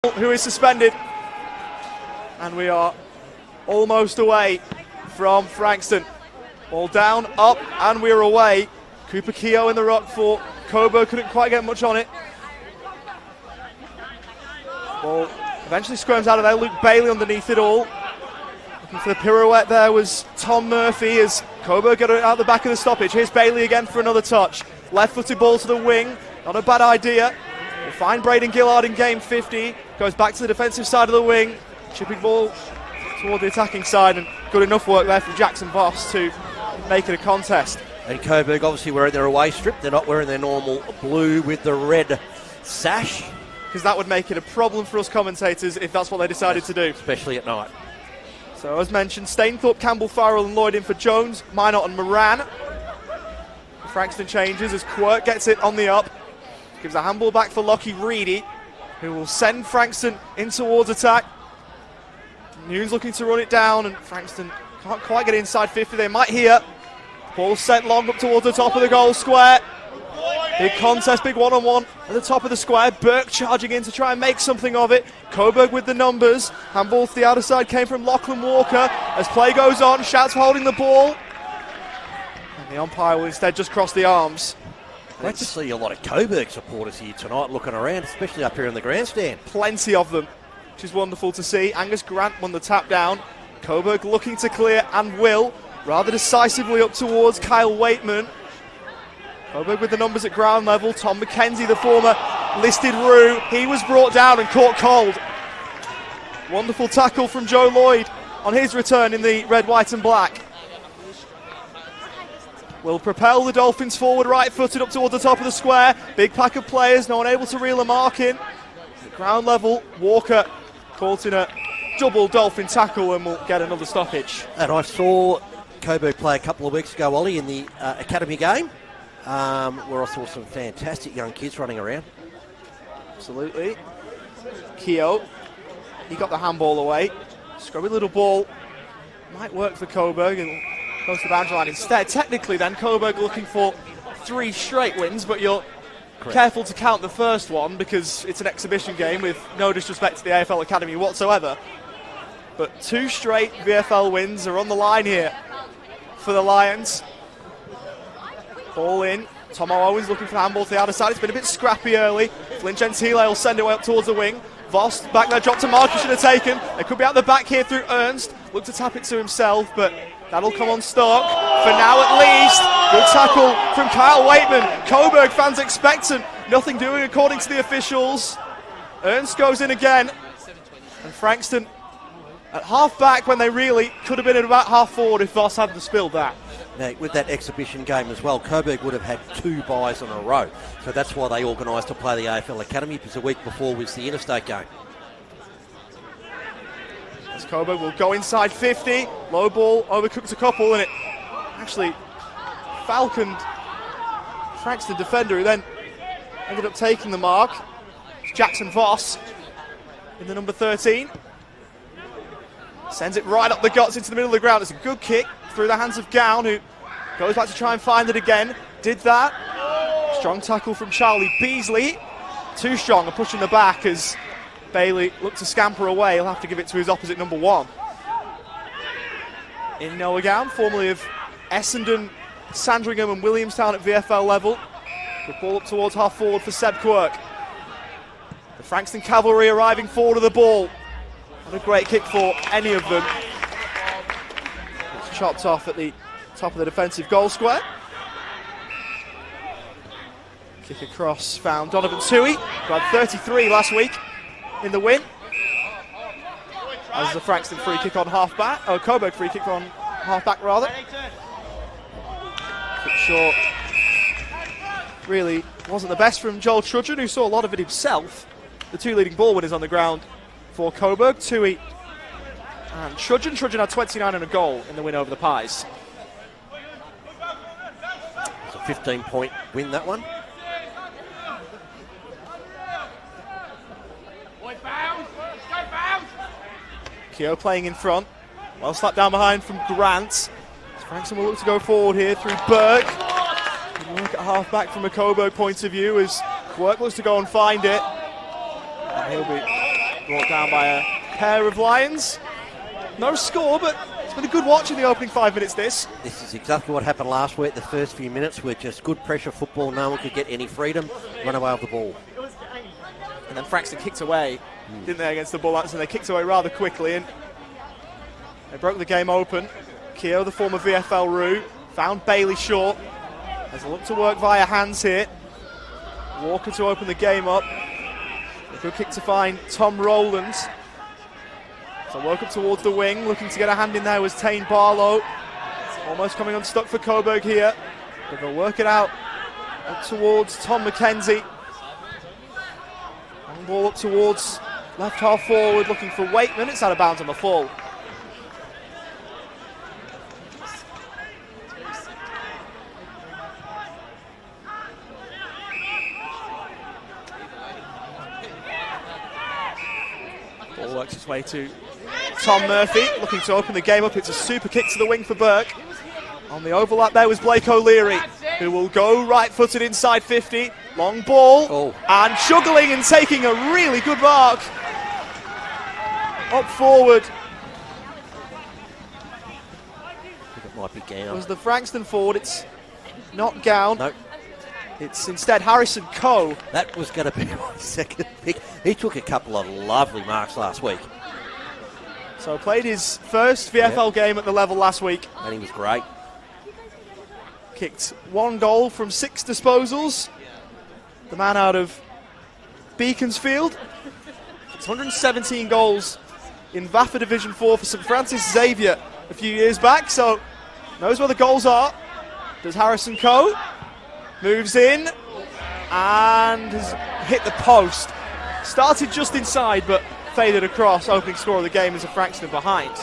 who is suspended. And we are almost away from Frankston. Ball down, up, and we're away. Cooper Keogh in the ruck for Coburg, couldn't quite get much on it. Ball eventually squirms out of there. Luke Bailey underneath it all. Looking for the pirouette there was Tom Murphy as Coburg got it out the back of the stoppage. Here's Bailey again for another touch. Left-footed ball to the wing, not a bad idea. We'll find Braden Gillard in game 50. Goes back to the defensive side of the wing. Chipping ball toward the attacking side, and good enough work there from Jackson Voss to make it a contest. And Coburg obviously wearing their away strip. They're not wearing their normal blue with the red sash. Because that would make it a problem for us commentators if that's what they decided to do. Especially at night. So as mentioned, Stainthorpe, Campbell, Farrell and Lloyd in for Jones, Minot and Moran. Frankston changes as Quirk gets it on the up. Gives a handball back for Lockie Reedy, who will send Frankston in towards attack. Nunes looking to run it down, and Frankston can't quite get inside 50. They might here. Ball sent long up towards the top of the goal square. Big contest, big one-on-one at the top of the square. Burke charging in to try and make something of it. Coburg with the numbers. Handball to the outer side came from Lachlan Walker. As play goes on, Shouts holding the ball. And the umpire will instead just cross the arms. Great to see a lot of Coburg supporters here tonight looking around, especially up here in the grandstand. Plenty of them, which is wonderful to see. Angus Grant won the tap down. Coburg looking to clear and will, rather decisively up towards Kyle Waitman. Coburg with the numbers at ground level. Tom McKenzie, the former listed Roo, he was brought down and caught cold. Wonderful tackle from Joe Lloyd on his return in the red, white and black. Will propel the Dolphins forward, right-footed up towards the top of the square. Big pack of players, no one able to reel a mark in. At ground level, Walker caught in a double Dolphin tackle and will get another stoppage. And I saw Coburg play a couple of weeks ago, Ollie, in the academy game, where I saw some fantastic young kids running around. Absolutely. Keogh, he got the handball away. Scrubby little ball, might work for Coburg and goes to the boundary line instead. Technically then, Coburg looking for 3 straight wins, but you're careful to count the first one because it's an exhibition game with no disrespect to the AFL Academy whatsoever. But 2 straight VFL wins are on the line here for the Lions. Ball in. Tomo Owens looking for the handball to the outer side. It's been a bit scrappy early. Flynn Gentile will send it way up towards the wing. Voss back there, drop to Mark, he should have taken. It could be out the back here through Ernst. Looked to tap it to himself, but that'll come on stock. For now at least. Good tackle from Kyle Waitman. Coburg fans expectant. Nothing doing according to the officials. Ernst goes in again. And Frankston at half back when they really could have been at about half forward if Voss hadn't spilled that. Now, with that exhibition game as well, Coburg would have had 2 buys in a row. So that's why they organised to play the AFL Academy, because the week before was the interstate game. As Coburg will go inside 50. Low ball, overcooked a couple, and it actually falconed Frankston defender, who then ended up taking the mark. It's Jackson Voss in the number 13. Sends it right up the guts into the middle of the ground. It's a good kick through the hands of Gown, who goes back to try and find it again. Did that. Strong tackle from Charlie Beasley. Too strong, a push in the back as Bailey looked to scamper away. He'll have to give it to his opposite number 1. In Noah Gown, formerly of Essendon, Sandringham and Williamstown at VFL level. The ball up towards half forward for Seb Quirk. The Frankston Cavalry arriving forward of the ball. Not a great kick for any of them. It's chopped off at the top of the defensive goal square. Kick across found Donovan Toohey, who had 33 last week in the win. As the Frankston free kick on half back, Coburg free kick on half back rather. Quick short. Really wasn't the best from Joel Trudgeon, who saw a lot of it himself. The 2 leading ball winners on the ground for Coburg, Toohey and Trudgeon. Trudgeon had 29 and a goal in the win over the Pies. It's a 15-point win, that one. Keogh playing in front. Well slapped down behind from Grant. Frankston will look to go forward here through Burke. Look at half back from a Coburg point of view as Quirk looks to go and find it. And he'll be Brought down by a pair of Lions. No score, but it's been a good watch in the opening 5 minutes, this. This is exactly what happened last week. The first few minutes were just good pressure football. No one could get any freedom, run away with the ball. And then Frankston kicked away, didn't they, against the Bullets, and they kicked away rather quickly, and they broke the game open. Keogh, the former VFL route, found Bailey short. Has a look to work via hands here. Walker to open the game up. A good kick to find Tom Rowland. So work up towards the wing, looking to get a hand in there was Tane Barlow. Almost coming unstuck for Coburg here, but they'll work it out up towards Tom McKenzie. Long ball up towards left half forward, looking for Wakeman. It's out of bounds on the full. Ball works its way to Tom Murphy, looking to open the game up. It's a super kick to the wing for Burke. On the overlap there was Blake O'Leary, who will go right-footed inside 50. Long ball, and juggling and taking a really good mark. Up forward. I think it might be Gown. It was the Frankston forward. It's not Gown. Nope. It's instead Harrison Coe. That was going to be my second pick. He took a couple of lovely marks last week. So played his first VFL game at the level last week. And he was great. Kicked 1 goal from 6 disposals. The man out of Beaconsfield. It's 117 goals in VAFA Division 4 for St Francis Xavier a few years back, so knows where the goals are. Does Harrison Coe. Moves in and has hit the post. Started just inside but faded across. Opening score of the game is a Frankston behind.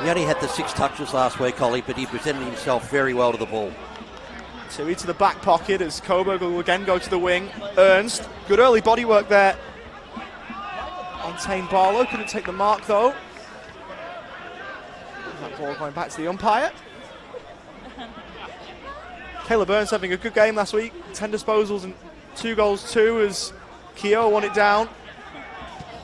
He only had the 6 touches last week, Ollie, but he presented himself very well to the ball. Tui to the back pocket as Coburg will again go to the wing. Ernst, good early body work there on Tane Barlow. Couldn't take the mark though. That ball going back to the umpire. Caleb Ernst having a good game last week. 10 disposals and 2 goals too as Keogh won it down.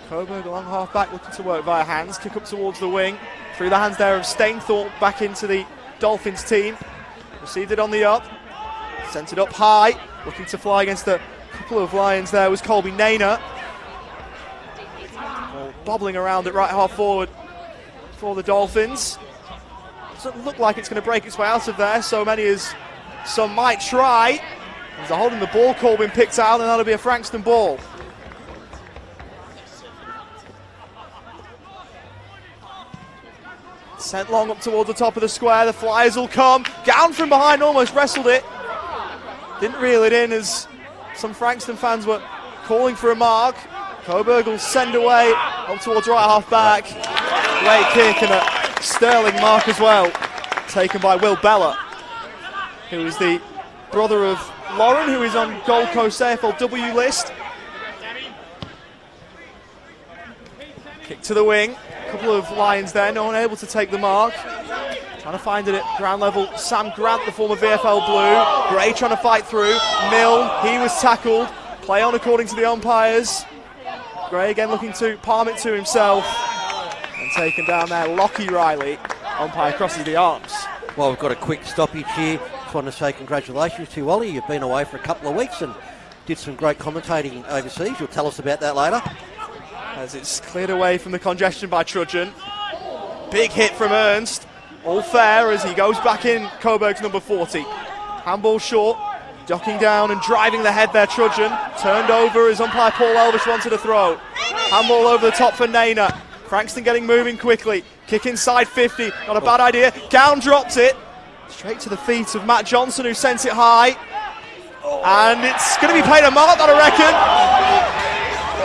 Coburg along half back looking to work via hands. Kick up towards the wing. Through the hands there of Stainthorpe back into the Dolphins team. Received it on the up. Sent it up high. Looking to fly against a couple of Lions there was Colby Naina. Bobbling around at right half forward for the Dolphins. Doesn't look like it's going to break its way out of there. So many as some might try. As they're holding the ball, Colbin picked out, and that'll be a Frankston ball. Sent long up towards the top of the square. The Flyers will come. Gown from behind almost wrestled it. Didn't reel it in as some Frankston fans were calling for a mark. Coburg will send away up towards right half back. Late kick and a sterling mark as well. Taken by Will Bella, who is the brother of Lauren, who is on Gold Coast AFLW list. Kick to the wing. A couple of Lions there, no one able to take the mark. Trying to find it at ground level. Sam Grant, the former VFL Blue. Gray trying to fight through. Mill, he was tackled. Play on according to the umpires. Gray again looking to palm it to himself. And taken down there. Lockie Riley. Umpire crosses the arms. Well, we've got a quick stoppage here. Just want to say congratulations to Ollie. You've been away for a couple of weeks and did some great commentating overseas. You'll tell us about that later. As it's cleared away from the congestion by Trudgeon. Big hit from Ernst. All fair as he goes back in Coburg's number 40. Handball short. Ducking down and driving the head there, Trudgeon. Turned over as umpire Paul Elvish wanted a throw. Handball over the top for Naina. Frankston getting moving quickly. Kick inside 50. Not a bad idea. Gown drops it. Straight to the feet of Matt Johnson, who sent it high. And it's going to be paid a mark, I reckon.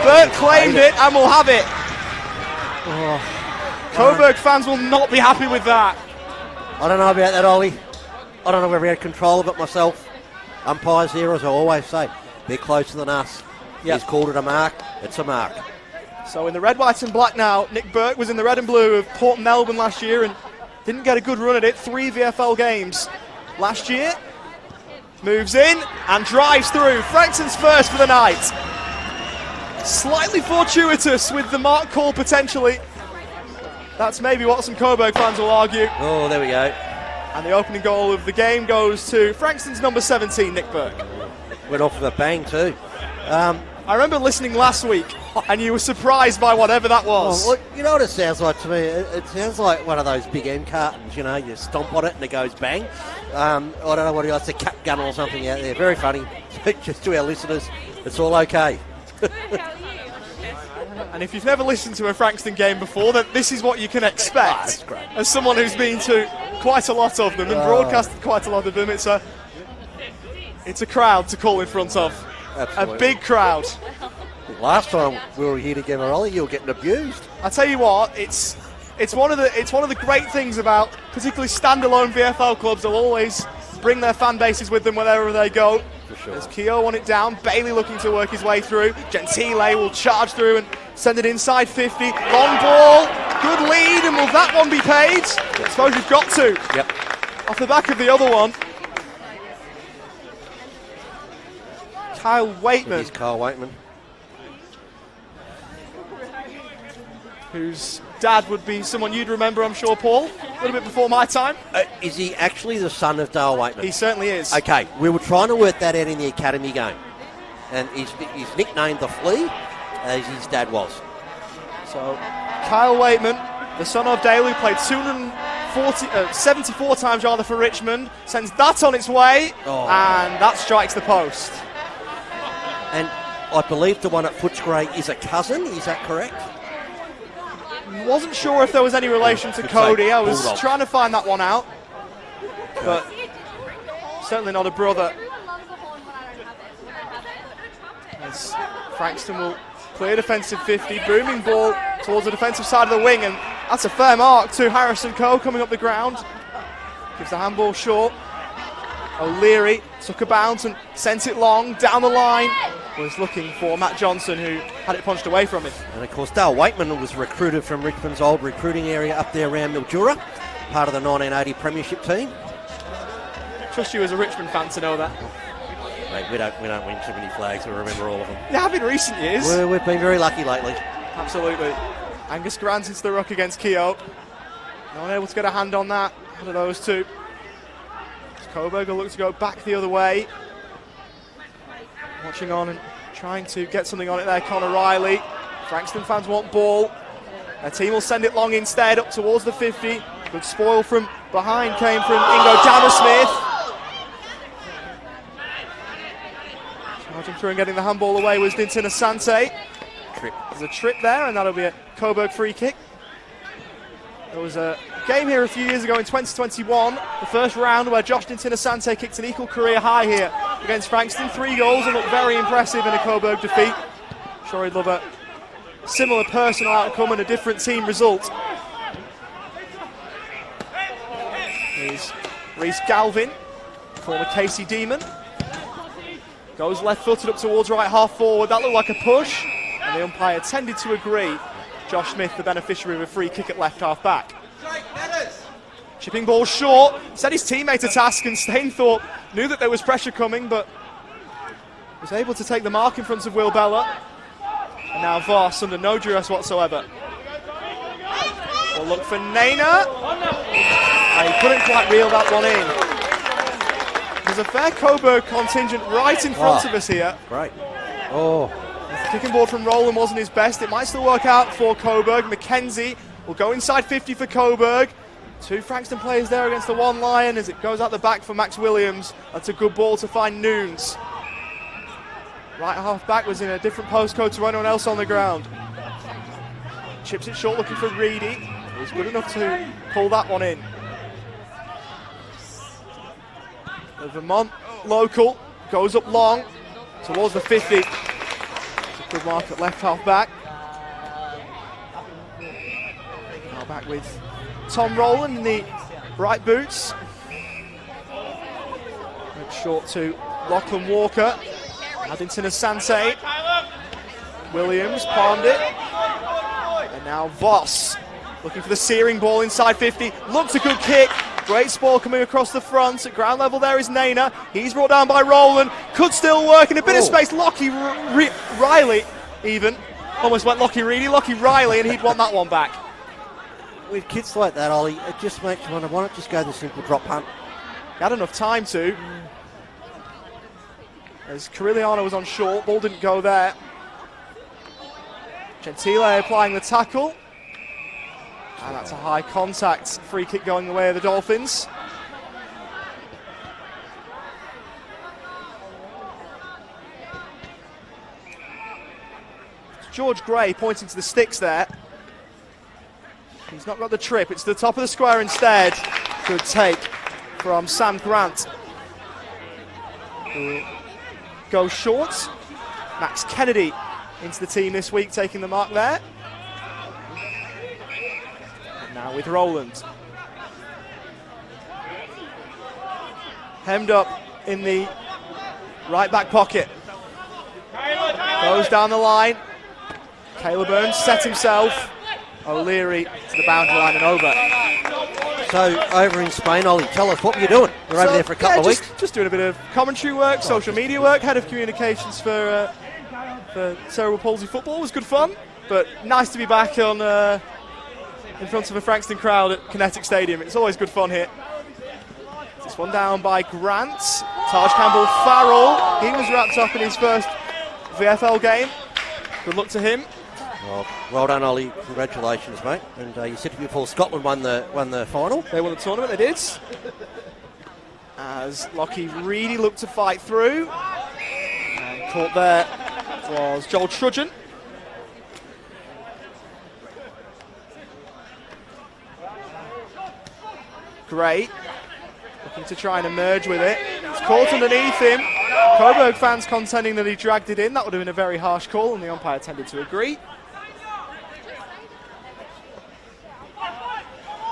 Burt claimed it and will have it. Coburg fans will not be happy with that. I don't know about that, Ollie. I don't know whether he had control of it myself. Umpires here, as I always say, they're closer than us. Yep. He's called it a mark. It's a mark. So in the red, white and black now, Nick Burke was in the red and blue of Port Melbourne last year and didn't get a good run at it. 3 VFL games last year. Moves in and drives through. Frankston's first for the night. Slightly fortuitous with the mark call potentially. That's maybe what some Coburg fans will argue. Oh, there we go. And the opening goal of the game goes to Frankston's number 17, Nick Burke. Went off with a bang too. I remember listening last week, and you were surprised by whatever that was. Oh, look, you know what it sounds like to me? It sounds like one of those big M cartons, you know, you stomp on it and it goes bang. I don't know what else, a cap gun or something out there. Very funny. Just to our listeners, it's all okay. And if you've never listened to a Frankston game before, then this is what you can expect. That's great. As someone who's been to quite a lot of them and broadcasted quite a lot of them, it's a crowd to call in front of. Absolutely. A big crowd. Last time we were here together, Ollie, you were getting abused. I tell you what, it's one of the great things about particularly standalone VFL clubs. They'll always bring their fan bases with them wherever they go. For sure. There's Keogh on it down, Bailey looking to work his way through. Gentile will charge through and send it inside 50. Long ball, good lead, and will that one be paid? I suppose you've got to. Yep. Off the back of the other one. Kyle Waitman. He's Kyle Waitman. Whose dad would be someone you'd remember, I'm sure, Paul. A little bit before my time. Is he actually the son of Dale Waitman? He certainly is. Okay, we were trying to work that out in the academy game. And he's nicknamed the Flea, as his dad was. So, Kyle Waitman, the son of Dale, who played 74 times rather for Richmond, sends that on its way, and that strikes the post. And I believe the one at Footscray is a cousin, is that correct? Wasn't sure if there was any relation to Cody. I was trying to find that one out. But certainly not a brother. As Frankston will clear defensive 50, booming ball towards the defensive side of the wing, and that's a fair mark to Harrison Coe coming up the ground. Gives the handball short. O'Leary took a bounce and sent it long down the line. Was looking for Matt Johnson, who had it punched away from him. And of course, Dale Waitman was recruited from Richmond's old recruiting area up there around Mildura, part of the 1980 Premiership team. Trust you as a Richmond fan to know that. Mate, we don't win too many flags, we remember all of them. You have in recent years. We've been very lucky lately. Absolutely. Angus Grant into the ruck against Keogh. Not able to get a hand on that. One of those two. Coburg will look to go back the other way. Watching on and trying to get something on it there, Connor Riley. Frankston fans want ball. Their team will send it long instead, up towards the 50. Good spoil from behind came from Ingo Dammersmith. Charging through and getting the handball away was Dinton Asante. There's a trip there, and that'll be a Coburg free kick. There was a game here a few years ago in 2021, the first round, where Josh Dinton Asante kicked an equal career high here against Frankston. 3 goals and looked very impressive in a Coburg defeat. I'm sure he'd love a similar personal outcome and a different team result. Here's Reece Galvin, former Casey Demon. Goes left-footed up towards right half forward. That looked like a push, and the umpire tended to agree. Josh Smith, the beneficiary of a free kick at left half back. Chipping ball short, set his teammate a task, and Stainthorpe knew that there was pressure coming, but was able to take the mark in front of Will Bella. And now Voss under no duress whatsoever. We'll look for Naina. And he couldn't quite reel that one in. There's a fair Coburg contingent right in front of us here. Great. Oh. The kicking ball from Rowland wasn't his best. It might still work out for Coburg. McKenzie will go inside 50 for Coburg. 2 Frankston players there against the 1 Lion as it goes out the back for Max Williams. That's a good ball to find Noons. Right half back was in a different postcode to anyone else on the ground. Chips it short looking for Reedy. He's good enough to pull that one in. The Vermont local goes up long towards the 50. It's a good mark at left half back. Now back with Tom Rowland in the bright boots. Went short to Lachlan Walker. Addington Asante. Williams palmed it. And now Voss looking for the searing ball inside 50. Looks a good kick. Great spoil coming across the front. At ground level there is Naina. He's brought down by Rowland. Could still work in a bit of space. Lockie Riley even. Almost went Lockie Reedy, Lockie Riley, and he'd want that one back. With kids like that, Ollie, it just makes you wonder, why not just go the simple drop punt? He had enough time to. As Cariliano was on short, ball didn't go there. Gentile applying the tackle. And that's a high contact free kick going the way of the Dolphins. It's George Gray pointing to the sticks there. He's not got the trip, it's the top of the square instead. Good take from Sam Grant. Goes short. Max Kennedy into the team this week, taking the mark there. And now with Rowland. Hemmed up in the right back pocket. Goes down the line. Caleb Burns set himself. O'Leary to the boundary line and over. So, over in Spain, Ollie, tell us, what were you doing? You're over there for a couple of weeks. Just doing a bit of commentary work, social media work, head of communications for cerebral palsy football. It was good fun, but nice to be back on in front of a Frankston crowd at Kinetic Stadium. It's always good fun here. This one down by Grant. Taj Campbell-Farrell. He was wrapped up in his first VFL game. Good luck to him. Well done, Ollie. Congratulations, mate. And you said before Scotland won the final. They won the tournament, they did. As Lockie Reedy looked to fight through. And caught there was Joel Trudgeon. Great. Looking to try and emerge with it. It's caught underneath him. Coburg fans contending that he dragged it in. That would have been a very harsh call, and the umpire tended to agree.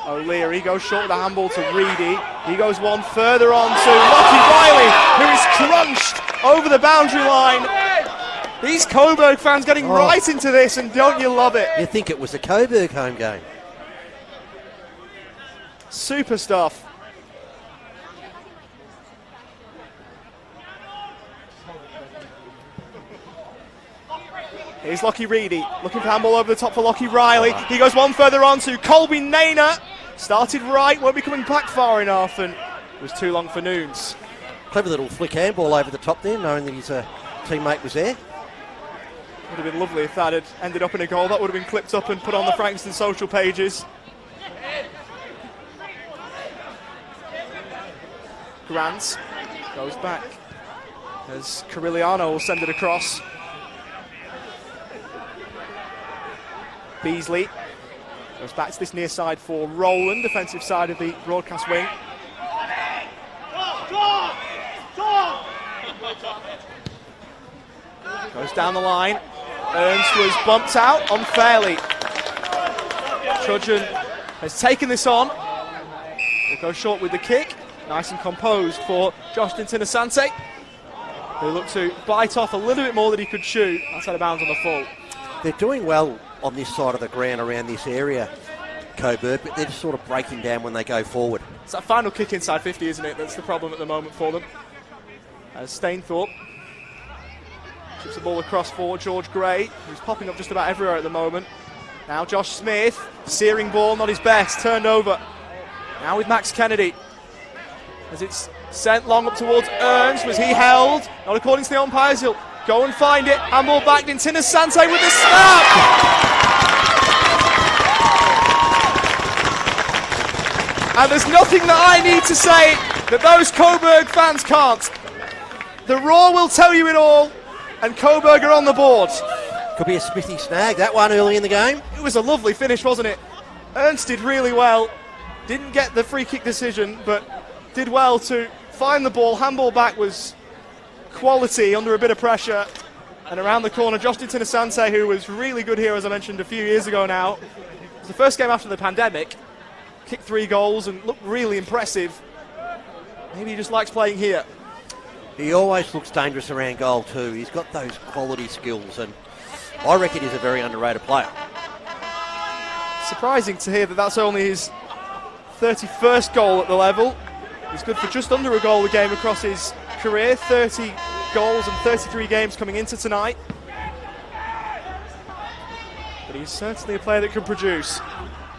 O'Leary goes short with a handball to Reedy. He goes one further on to Lockie Riley, who is crunched over the boundary line. These Coburg fans getting right into this, and don't you love it? You think it was a Coburg home game? Super stuff. Here's Lockie Reedy, looking for handball over the top for Lockie Riley. He goes one further on to Colby Nainer. Started right, won't be coming back far enough, and it was too long for Noons. Clever little flick handball over the top there, knowing that his teammate was there. Would have been lovely if that had ended up in a goal. That would have been clipped up and put on the Frankston social pages. Grant goes back as Cariliano will send it across. Beasley goes back to this near side for Rowland, defensive side of the broadcast wing. Goes down the line. Ernst was bumped out unfairly. Trudgeon has taken this on. Will go short with the kick. Nice and composed for Josh Dintinasante, who looked to bite off a little bit more than he could shoot. That's out of bounds on the full. They're doing well on this side of the ground around this area, Coburg, but they're just sort of breaking down when they go forward. It's that final kick inside 50, isn't it? That's the problem at the moment for them. As Stainthorpe chips the ball across for George Gray, who's popping up just about everywhere at the moment. Now Josh Smith, searing ball, not his best, turned over. Now with Max Kennedy. As it's sent long up towards Ernst. Was he held? Not according to the umpires. He'll go and find it. Handball back. Dintinasante with the snap. And there's nothing that I need to say that those Coburg fans can't. The Raw will tell you it all, and Coburg are on the board. Could be a Smithy snag, that one early in the game. It was a lovely finish, wasn't it? Ernst did really well. Didn't get the free kick decision, but did well to find the ball. Handball back was quality under a bit of pressure. And around the corner, Josh Dintinasante, who was really good here, as I mentioned a few years ago now. It was the first game after the pandemic. Kicked 3 goals and looked really impressive. Maybe he just likes playing here. He always looks dangerous around goal too. He's got those quality skills, and I reckon he's a very underrated player. Surprising to hear that that's only his 31st goal at the level. He's good for just under a goal a game across his career. 30 goals and 33 games coming into tonight. but he's certainly a player that can produce.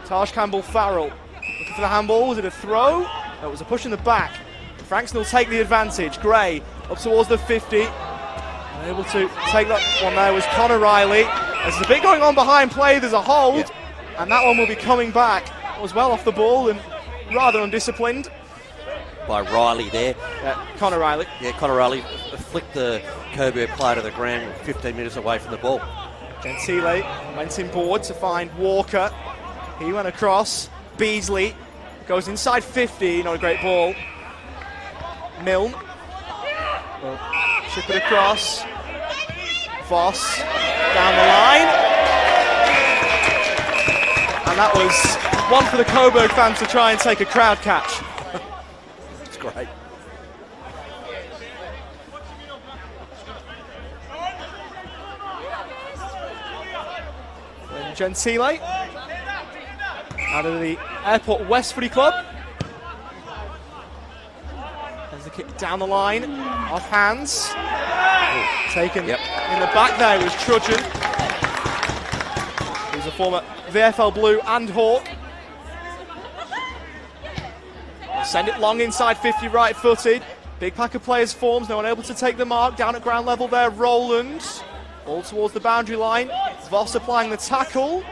Taj Campbell-Farrell looking for the handball. Was it a throw? No, it was a push in the back. Frankston will take the advantage. Gray up towards the 50. Able to take that one there was Connor Riley. There's a bit going on behind play. There's a hold, and that one will be coming back. It was well off the ball and rather undisciplined. By Riley there. Connor Riley. Yeah, Connor Riley flicked the Coburg player to the ground 15 metres away from the ball. Gentile went inboard to find Walker. He went across. Beasley goes inside 50. Not a great ball. Milne will chip it across. Voss down the line. And that was one for the Coburg fans to try and take a crowd catch. It's great. And Gentile out of the Airport West Footy Club. There's the kick down the line, off hands. Taken in the back there was Trudgeon. He's a former VFL Blue and Hawk. They'll send it long inside 50, right-footed. Big pack of players forms, no one able to take the mark. Down at ground level there, Rowland. All towards the boundary line. Voss applying the tackle.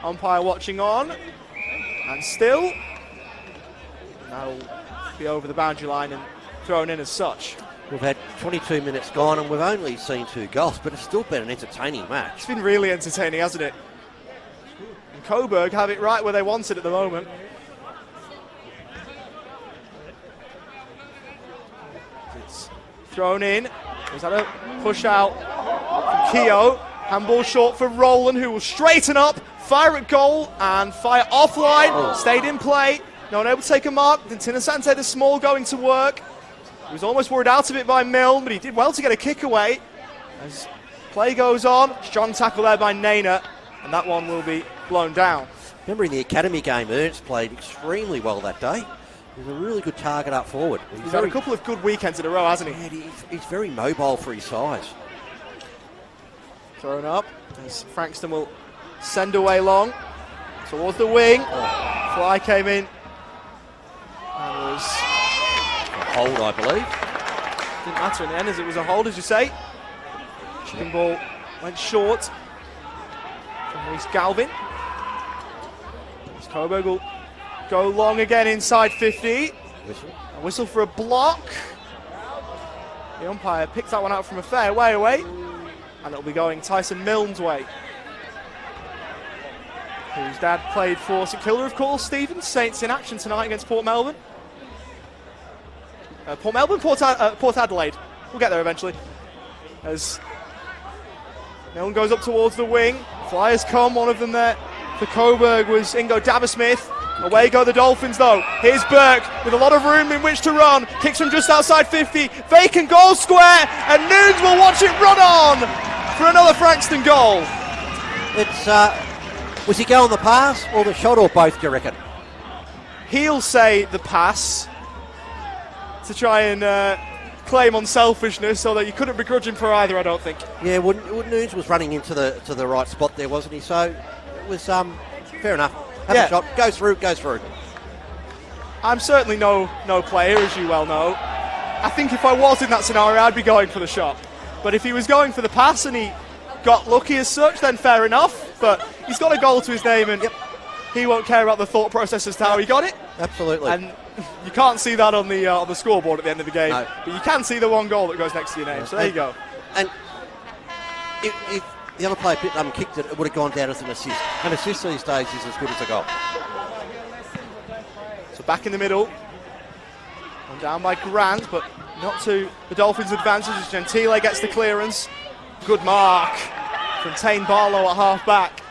Umpire watching on. And still, that'll be over the boundary line and thrown in as such. We've had 22 minutes gone and we've only seen 2 goals, but it's still been an entertaining match. It's been really entertaining, hasn't it? And Coburg have it right where they want it at the moment. It's thrown in. Was that a push out from Keogh? Handball short for Rowland, who will straighten up, fire at goal and fire offline. Stayed in play. No one able to take a mark. Then Tinasante, the small, going to work. He was almost worried out of it by Milne, but he did well to get a kick away. As play goes on, strong tackle there by Naina, and that one will be blown down. Remember in the academy game, Ernst played extremely well that day. He's a really good target up forward. He's had a couple of good weekends in a row, hasn't he? Yeah, he's very mobile for his size. Thrown up, as Frankston will send away long towards the wing. Fly came in. And was a hold, I believe. Didn't matter in the end, as it was a hold, as you say. Chipping ball went short from Reece Galvin. As Coburg will go long again inside 50. Whistle. A whistle for a block. The umpire picks that one out from a fair way away. And it'll be going Tyson Milne's way. Whose dad played for St Kilda, of course. Stephen, Saints in action tonight against Port Melbourne. Port Adelaide. We'll get there eventually. As Milne goes up towards the wing. Flyers come, one of them there for Coburg was Ingo Dabbersmith. Away go the Dolphins though. Here's Burke with a lot of room in which to run. Kicks from just outside 50. Vacant goal square, and Nunes will watch it run on for another Frankston goal. It's was he going the pass or the shot or both, do you reckon? He'll say the pass to try and claim on selfishness, so that you couldn't begrudge him for either, I don't think. Yeah, Nunes was running into the right spot there, wasn't he? So it was fair enough. Have a shot, goes through. I'm certainly no player, as you well know. I think if I was in that scenario, I'd be going for the shot. But if he was going for the pass and he got lucky as such, then fair enough. But he's got a goal to his name, and he won't care about the thought process as to how he got it. Absolutely. And you can't see that on the scoreboard at the end of the game. No. But you can see the one goal that goes next to your name. So there you go. And if the other player kicked it, it would have gone down as an assist. An assist these days is as good as a goal. So back in the middle. And down by Grant, but not to the Dolphins' advantage as Gentile gets the clearance. Good mark from Tane Barlow at half-back.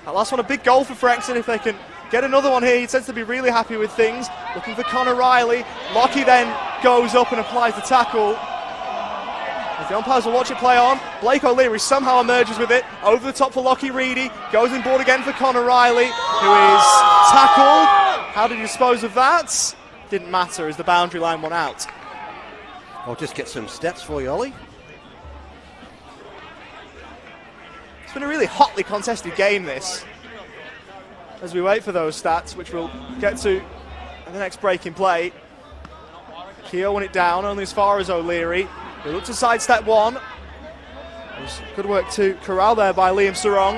That last one, a big goal for Frankston. If they can get another one here, he tends to be really happy with things. Looking for Connor Riley. Lockie then goes up and applies the tackle. As the umpires will watch it play on, Blake O'Leary somehow emerges with it. Over the top for Lockie Reedy. Goes in board again for Connor Riley, who is tackled. How did you dispose of that? Didn't matter as the boundary line went out. I'll just get some stats for you, Ollie. It's been a really hotly contested game, this. As we wait for those stats, which we'll get to in the next break in play. Keogh won it down, only as far as O'Leary. He looked to sidestep one. Good work to corral there by Liam Sarong.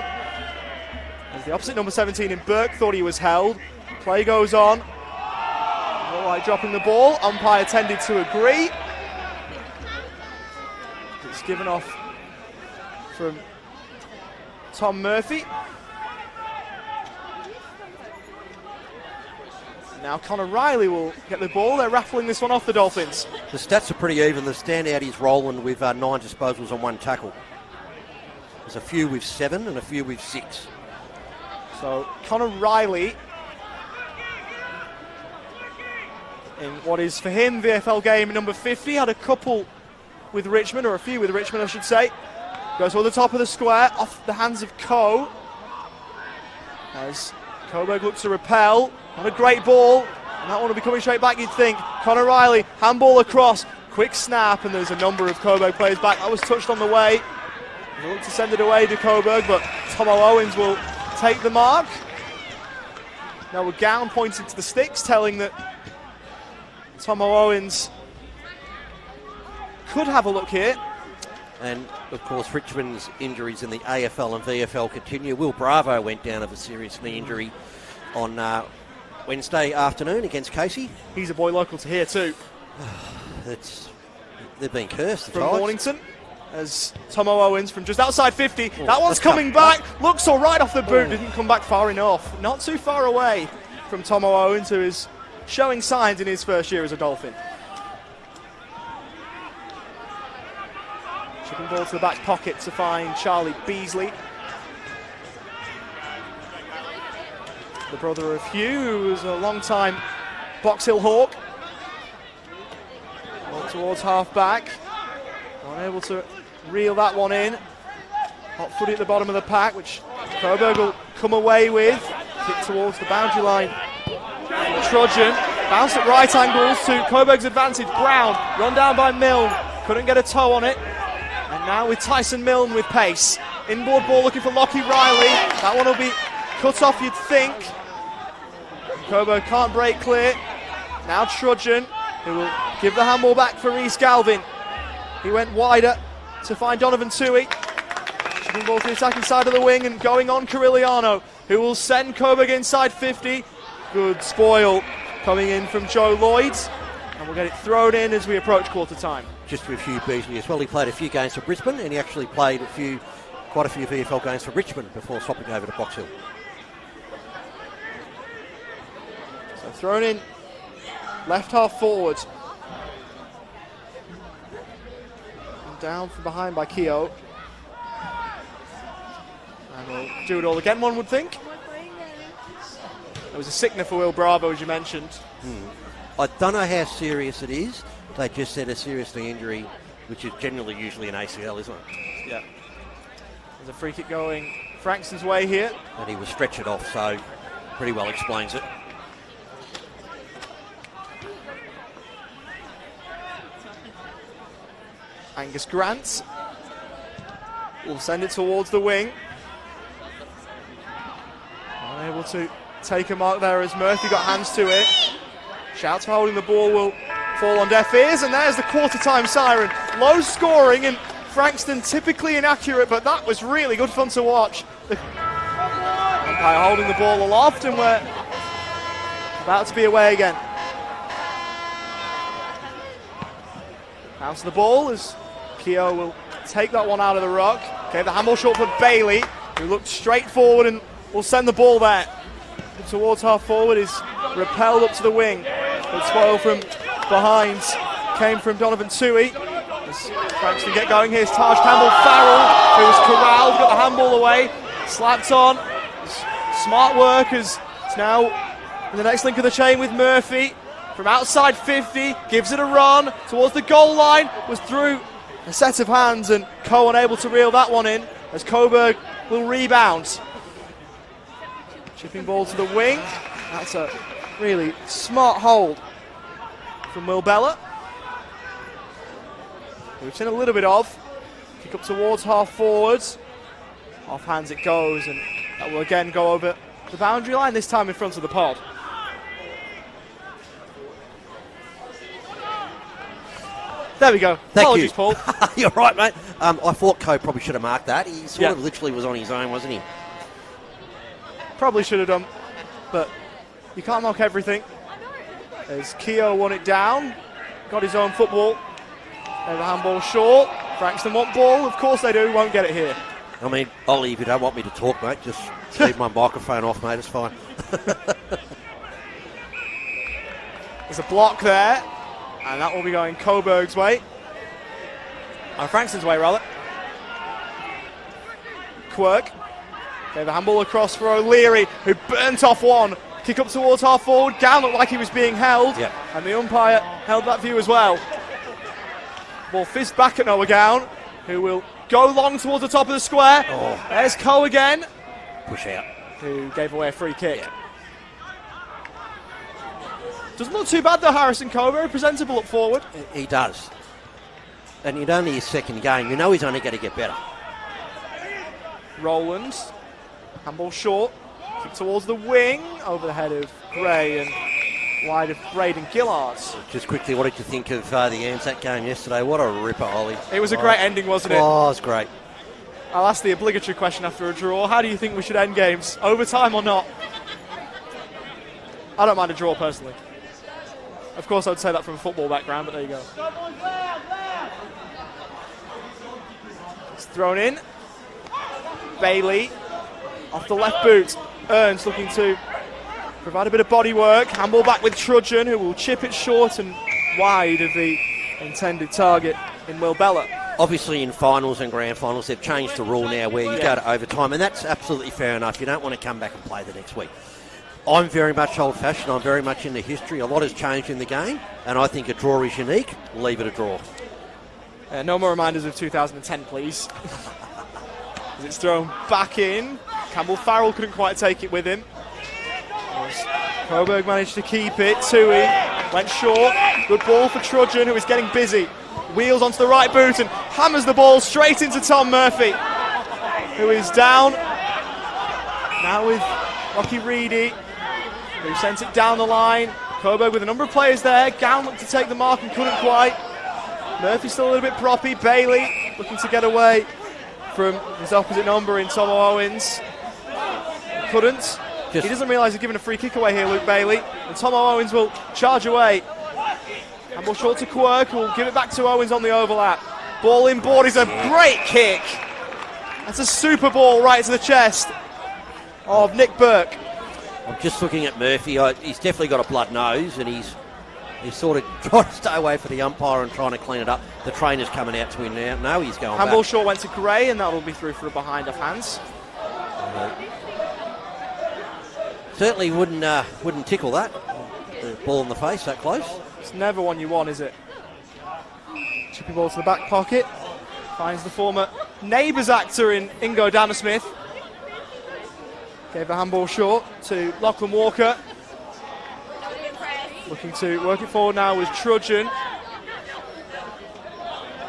As the opposite number 17 in Burke thought he was held. Play goes on. All right, dropping the ball. Umpire tended to agree. It's given off from Tom Murphy. Now Connor Riley will get the ball. They're raffling this one off, the Dolphins. The stats are pretty even. The standout is Roland with 9 disposals on 1 tackle. There's a few with 7 and a few with 6. So Connor Riley, in what is for him VFL game number 50, had a couple with Richmond, or a few with Richmond I should say. Goes to the top of the square, off the hands of Coe. As Coburg looks to repel. Not a great ball, and that one will be coming straight back, you'd think. Connor Riley, handball across, quick snap, and there's a number of Coburg players back. That was touched on the way. They look to send it away to Coburg, but Tomo Owens will take the mark. Now Gown pointing to the sticks, telling that Tomo Owens could have a look here. And, of course, Richmond's injuries in the AFL and VFL continue. Will Bravo went down of a serious knee injury on Wednesday afternoon against Casey. He's a boy local to here too. They've been cursed. From Mornington, as Tomo Owens from just outside 50. That one's coming back. Looks all right off the boot. Didn't come back far enough. Not too far away from Tomo Owens, who is showing signs in his first year as a Dolphin. Chipping ball to the back pocket to find Charlie Beasley. The brother of Hugh, who was a long-time Box Hill Hawk. Ball towards half-back. Unable to reel that one in. Hot footy at the bottom of the pack, which Coburg will come away with. Kick towards the boundary line. Trojan bounced at right angles to Coburg's advantage. Brown run down by Milne. Couldn't get a toe on it. And now with Tyson Milne with pace. Inboard ball looking for Lockie Riley. That one will be cut off, you'd think. Coburg can't break clear. Now Trudgeon, who will give the handball back for Rhys Galvin. He went wider to find Donovan Toohey. Shipping ball to the attacking side of the wing and going on Cariliano, who will send Coburg inside 50. Good spoil coming in from Joe Lloyd. And we'll get it thrown in as we approach quarter time. Just with Hugh Beasley as well. He played a few games for Brisbane, and he actually played quite a few VFL games for Richmond before swapping over to Box Hill. So thrown in left half forward. And down from behind by Keogh. And we'll do it all again, one would think. There was a sickness for Will Bravo, as you mentioned. I don't know how serious it is. They just said a serious knee injury, which is generally usually an ACL, isn't it? Yeah. There's a free kick going Frankston's way here. And he was stretched off, so pretty well explains it. Angus Grant will send it towards the wing. Unable to take a mark there as Murphy got hands to it. Shouts for holding the ball will fall on deaf ears, and there's the quarter-time siren. Low scoring, and Frankston typically inaccurate, but that was really good fun to watch. The umpire holding the ball aloft, and we're about to be away again. Bounce the ball as Keogh will take that one out of the ruck. Gave the handball short for Bailey, who looked straight forward and will send the ball there. Towards half forward is repelled up to the wing. Good spoil from behind came from Donovan Toohey. As Frankston get going, here's Taj Campbell-Farrell, who was corralled, got the handball away, slapped on. Smart work as it's now in the next link of the chain with Murphy. From outside 50, gives it a run towards the goal line, was through a set of hands, and Coe unable to reel that one in as Coburg will rebound. Chipping ball to the wing. That's a really smart hold from Will Bella. We've seen a little bit of. Kick up towards half forwards. Off hands it goes, and that will again go over the boundary line, this time in front of the pod. There we go. Thank Apologies, you. Paul. You're right, mate. I thought Coe probably should have marked that. He sort Yeah. of literally was on his own, wasn't he? Probably should have done, but you can't knock everything. As Keogh won it down, got his own football. They have a handball short. Frankston want ball. Of course they do. Won't get it here. I mean, Ollie, if you don't want me to talk, mate, just leave my microphone off, mate. It's fine. There's a block there, and that will be going Coburg's way. Frankston's way, rather. Quirk gave a handball across for O'Leary, who burnt off one. Kick up towards half forward. Gown looked like he was being held, and the umpire held that view as well. Ball fizzed back at Noah Gown, who will go long towards the top of the square. Oh. There's Coe again, Push out. who gave away a free kick. Doesn't look too bad though, Harrison Coe, very presentable up forward. He does. And it's only his second game. You know he's only going to get better. Rowland, handball short, kick towards the wing, over the head of Gray and wide of Braden Gillards. Just quickly, what did you think of the Anzac game yesterday? What a ripper, Ollie. It was a great ending, wasn't it? Oh, it was great. I'll ask the obligatory question after a draw. How do you think we should end games? Overtime or not? I don't mind a draw personally. Of course, I'd say that from a football background, but there you go. It's thrown in. Bailey off the left boot. Ernst looking to provide a bit of body work. Handball back with Trudgeon, who will chip it short and wide of the intended target in Will Bella. Obviously, in finals and grand finals, they've changed the rule now where you go to overtime, and that's absolutely fair enough. You don't want to come back and play the next week. I'm very much old-fashioned. I'm very much into history. A lot has changed in the game, and I think a draw is unique. Leave it a draw. No more reminders of 2010, please. As it's thrown back in. Campbell Farrell couldn't quite take it with him. Coburg managed to keep it. Tui went short. Good ball for Trudgeon, who is getting busy. Wheels onto the right boot and hammers the ball straight into Tom Murphy, who is down. Now with Rocky Reedy, who sent it down the line. Coburg with a number of players there. Gown looked to take the mark and couldn't quite. Murphy still a little bit proppy. Bailey looking to get away from his opposite number in Tom Owens. Couldn't. He doesn't realise he's given a free kick away here, Luke Bailey. And Tom Owens will charge away. Handball short to Quirk, who will give it back to Owens on the overlap. Ball in board is a great kick. That's a super ball right to the chest of Nick Burke. I'm just looking at Murphy. He's definitely got a blood nose, and he's sort of trying to stay away from the umpire and trying to clean it up. The trainer's coming out to him now. No, he's going Handball back. short went to Gray, and that'll be through for a behind off hands. Certainly wouldn't tickle that. The ball in the face that close. It's never one you want, is it? Chippy ball to the back pocket. Finds the former Neighbours actor in Ingo Dammersmith. Gave a handball short to Lachlan Walker. Looking to work it forward now with Trudgeon.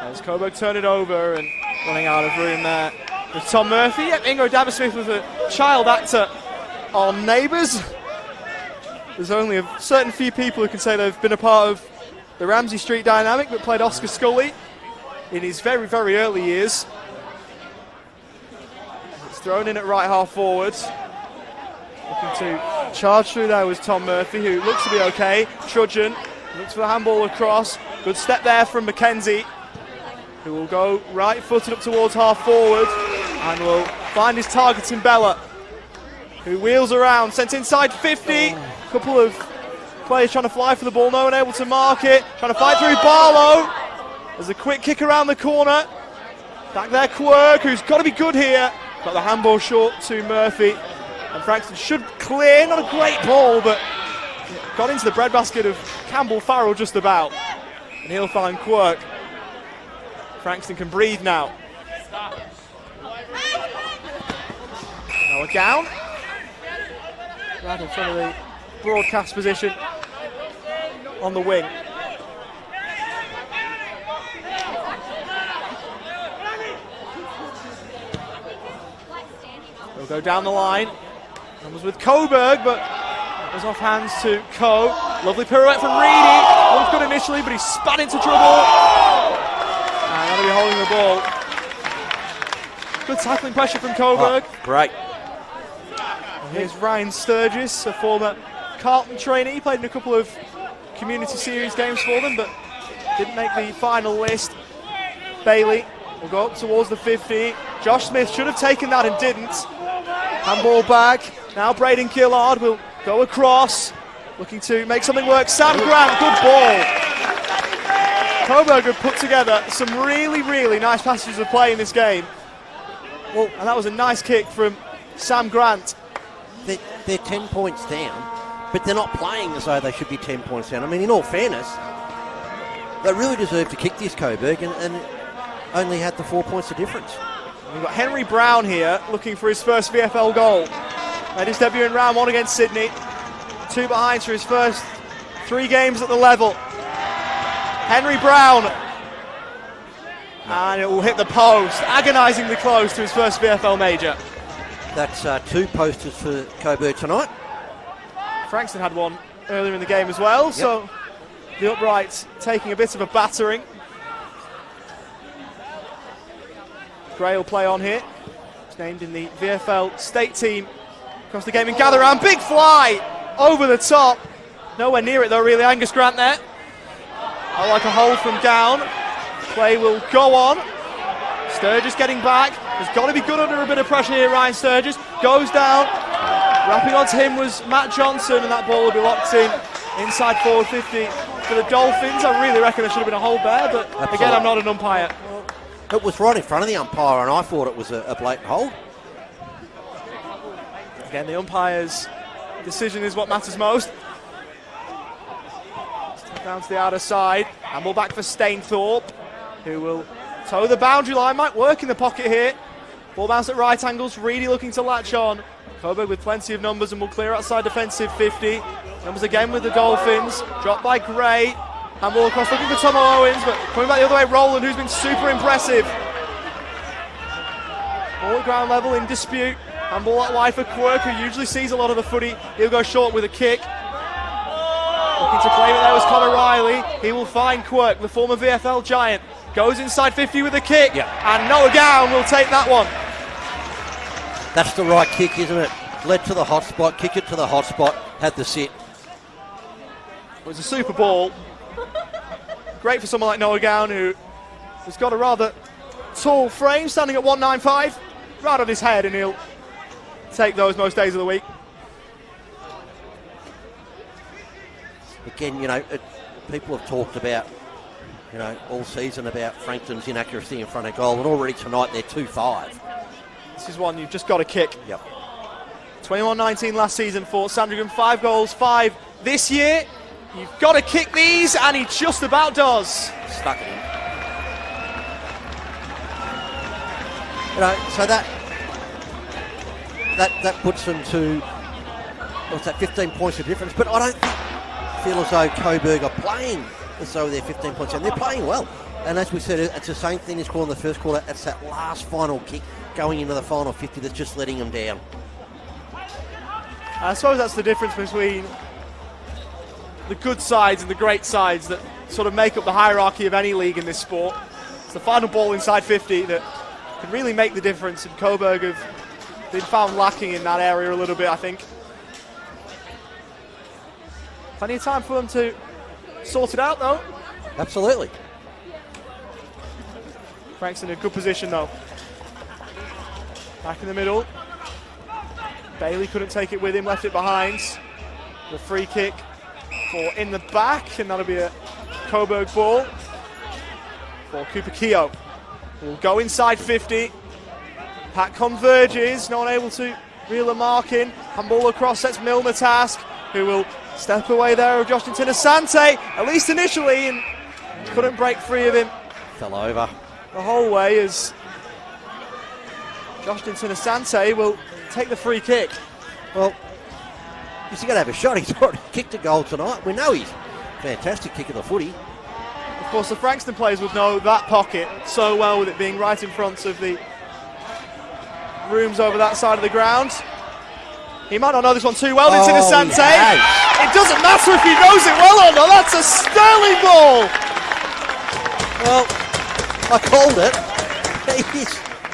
As Coburg turn it over and running out of room there with Tom Murphy. Yep, Ingo Dammersmith was a child actor on Neighbours. There's only a certain few people who can say they've been a part of the Ramsey Street dynamic, but played Oscar Scully in his very, very early years. It's thrown in at right half forward. Looking to charge through there was Tom Murphy, who looks to be okay. Trudgeon looks for the handball across. Good step there from McKenzie, who will go right-footed up towards half forward and will find his target in Bella, who wheels around, sent inside 50. Couple of players trying to fly for the ball, no one able to mark it. Trying to fight through Barlow. There's a quick kick around the corner. Back there, Quirk, who's got to be good here. Got the handball short to Murphy. And Frankston should clear, not a great ball, but got into the breadbasket of Campbell Farrell just about. And he'll find Quirk. Frankston can breathe now. Noah Gown. Right in front of the broadcast position on the wing. He'll go down the line. That was with Coburg, but it was off hands to Co. Lovely pirouette from Reedy. Looked good initially, but he spat into trouble. And that'll be holding the ball. Good tackling pressure from Coburg. Oh, great. And here's Ryan Sturgis, a former Carlton trainee. He played in a couple of community series games for them, but didn't make the final list. Bailey will go up towards the 50. Josh Smith should have taken that and didn't. Handball back. Now Braden Gillard will go across, looking to make something work. Sam Grant, good ball. Coburg have put together some really, really nice passages of play in this game. Well, and that was a nice kick from Sam Grant. They're 10 points down, but they're not playing as though they should be 10 points down. I mean, in all fairness, they really deserve to kick this, Coburg, and only had the 4 points of difference. We've got Henry Brown here looking for his first VFL goal. Made his debut in round 1 against Sydney. 2 behind for his first 3 games at the level. Henry Brown. And it will hit the post, agonisingly close to his first VFL major. That's 2 posters for Coburg tonight. Frankston had one earlier in the game as well, so the uprights taking a bit of a battering. Gray will play on here. He's named in the VFL state team across the game and gather around. Big fly over the top. Nowhere near it though, really. Angus Grant there. I like a hold from down. Play will go on. Sturgis getting back. Has got to be good under a bit of pressure here, Ryan Sturgis. Goes down. Wrapping onto him was Matt Johnson, and that ball will be locked in inside forward 50 for the Dolphins. I really reckon there should have been a hold there, but Absolutely. Again, I'm not an umpire. It was right in front of the umpire, and I thought it was a blatant hold. Again, the umpire's decision is what matters most. Step down to the outer side. Handball back for Stainthorpe, who will toe the boundary line. Might work in the pocket here. Ball bounce at right angles. Reedy looking to latch on. Coburg with plenty of numbers and will clear outside defensive 50. Numbers again with the Dolphins. Dropped by Gray. Handball across looking for Tomo Owens, but coming back the other way, Roland, who's been super impressive. Ball at ground level in dispute. Handball out wide for Quirk, who usually sees a lot of the footy. He'll go short with a kick. Looking to claim it there was Connor Riley. He will find Quirk, the former VFL giant. Goes inside 50 with a kick, and Noah Gowan will take that one. That's the right kick, isn't it? Led to the hot spot, kick it to the hot spot, had the sit. It was a super ball. Great for someone like Noah Gowan, who has got a rather tall frame, standing at 195, right on his head, and he'll take those most days of the week. Again, people have talked about, all season about Frankston's inaccuracy in front of goal, and already tonight they're 2-5. This is one you've just got to kick. Yep. 21-19 last season for Sandringham, 5 goals, 5 this year. You've got to kick these, and he just about does. Stuck it in. So that puts them to, 15 points of difference. But I don't feel as though Coburg are playing as though they're 15 points down. They're playing well. And as we said, it's the same thing as called in the first quarter. It's that last final kick going into the final 50 that's just letting them down. I suppose that's the difference between the good sides and the great sides that sort of make up the hierarchy of any league in this sport. It's the final ball inside 50 that can really make the difference, and Coburg have been found lacking in that area a little bit, I think. Plenty of time for them to sort it out, though. Absolutely. Frankston in a good position, though. Back in the middle. Bailey couldn't take it with him, left it behind. The free kick for in the back, and that'll be a Coburg ball for Cooper Keogh. Will go inside 50. Pack converges, no one able to reel a mark in. Handball across, sets Milner task, who will step away there of Joshinton Asante, at least initially, and couldn't break free of him. Fell over. The whole way as Joshinton Asante will take the free kick. Well, he's got to have a shot. He's already kicked a goal tonight. We know he's fantastic kick of the footy. Of course, the Frankston players would know that pocket so well, with it being right in front of the rooms over that side of the ground. He might not know this one too well. It's Innocente. It doesn't matter if he knows it well or not. That's a sterling ball. Well, I called it.